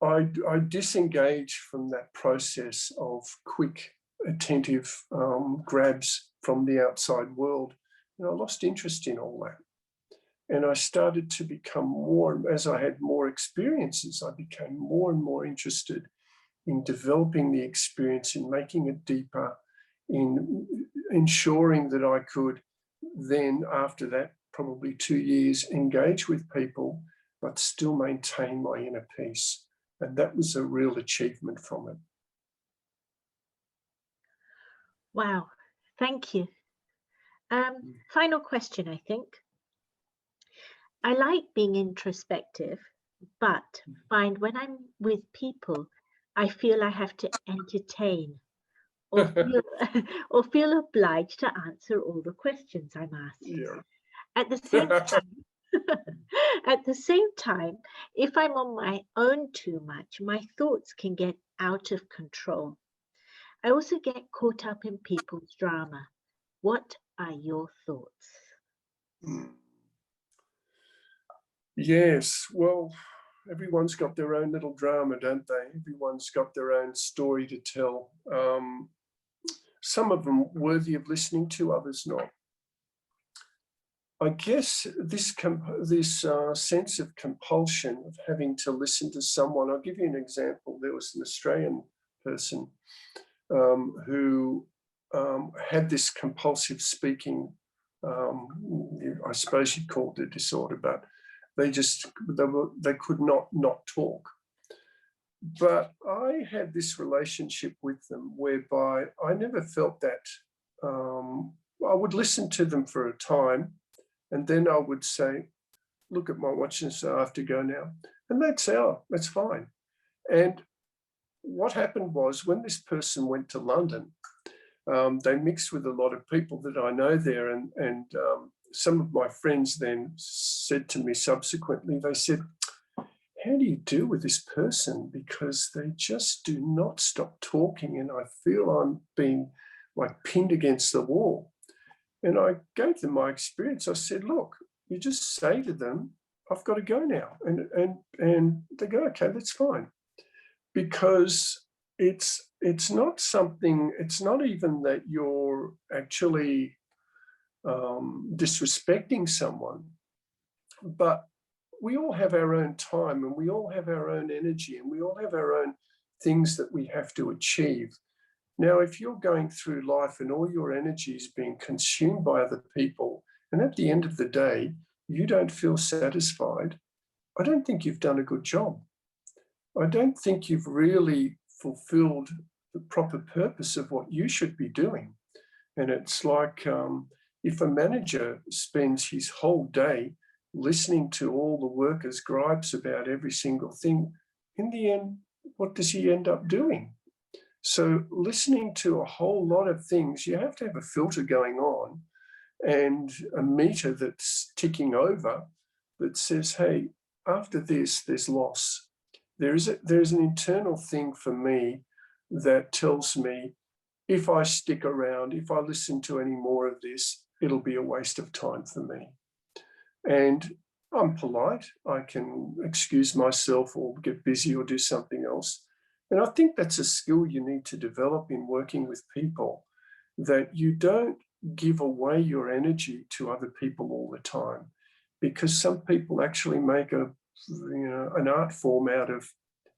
I disengage from that process of quick, attentive grabs from the outside world. And I lost interest in all that. And I started to become more, as I had more experiences, I became more and more interested in developing the experience, in making it deeper, in ensuring that I could then, after that, probably 2 years, engage with people, but still maintain my inner peace. And that was a real achievement from it. Wow, thank you. Final question, I think. I like being introspective, but find when I'm with people, I feel I have to entertain or feel, or feel obliged to answer all the questions I'm asked. Yeah. At the same time, at the same time, if I'm on my own too much, my thoughts can get out of control. I also get caught up in people's drama. What are your thoughts? Yes, well, everyone's got their own little drama, don't they? Everyone's got their own story to tell. Some of them worthy of listening to, others not. I guess this sense of compulsion of having to listen to someone. I'll give you an example. There was an Australian person who had this compulsive speaking. I suppose you'd call it a disorder, but they could not talk. But I had this relationship with them whereby I never felt that. I would listen to them for a time, and then I would say, look at my watch and say, I have to go now. And they'd say, oh, that's fine. And what happened was when this person went to London, they mixed with a lot of people that I know there. And some of my friends then said to me subsequently, they said, how do you deal with this person? Because they just do not stop talking. And I feel I'm being like pinned against the wall. And I gave them my experience. I said, look, you just say to them, I've got to go now. And they go, okay, that's fine. Because it's not something, it's not even that you're actually disrespecting someone, but we all have our own time and we all have our own energy and we all have our own things that we have to achieve. Now, if you're going through life and all your energy is being consumed by other people, and at the end of the day, you don't feel satisfied, I don't think you've done a good job. I don't think you've really fulfilled the proper purpose of what you should be doing. And it's like if a manager spends his whole day listening to all the workers' gripes about every single thing, in the end, what does he end up doing? So listening to a whole lot of things, you have to have a filter going on and a meter that's ticking over that says, hey, after this, there's loss. There's an internal thing for me that tells me if I stick around, if I listen to any more of this, it'll be a waste of time for me. And I'm polite. I can excuse myself or get busy or do something else. And I think that's a skill you need to develop in working with people, that you don't give away your energy to other people all the time, because some people actually make an art form out of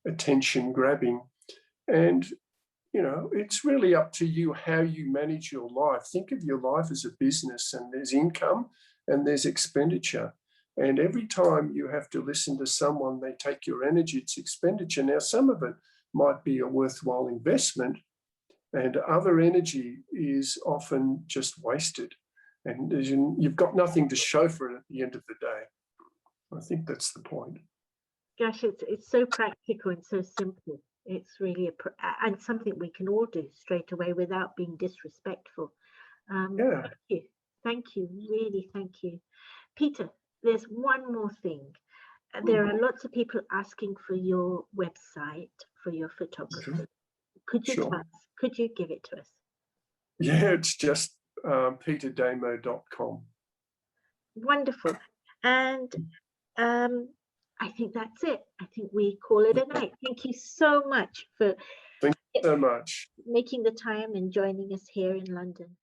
attention grabbing. And, it's really up to you how you manage your life. Think of your life as a business, and there's income and there's expenditure. And every time you have to listen to someone, they take your energy, it's expenditure. Now, some of it might be a worthwhile investment, and other energy is often just wasted. and you've got nothing to show for it at the end of the day. I think that's the point. Gosh, it's so practical and so simple. It's really and something we can all do straight away without being disrespectful. Yeah. Thank you, really thank you. Peter, there's one more thing. There are lots of people asking for your website for your photography. Could you Sure. could you give it to us? Yeah, it's just peterdamo.com. Wonderful. And I think that's it. I think we call it a night. Thank you so much for Thank you so much. making the time and joining us here in London.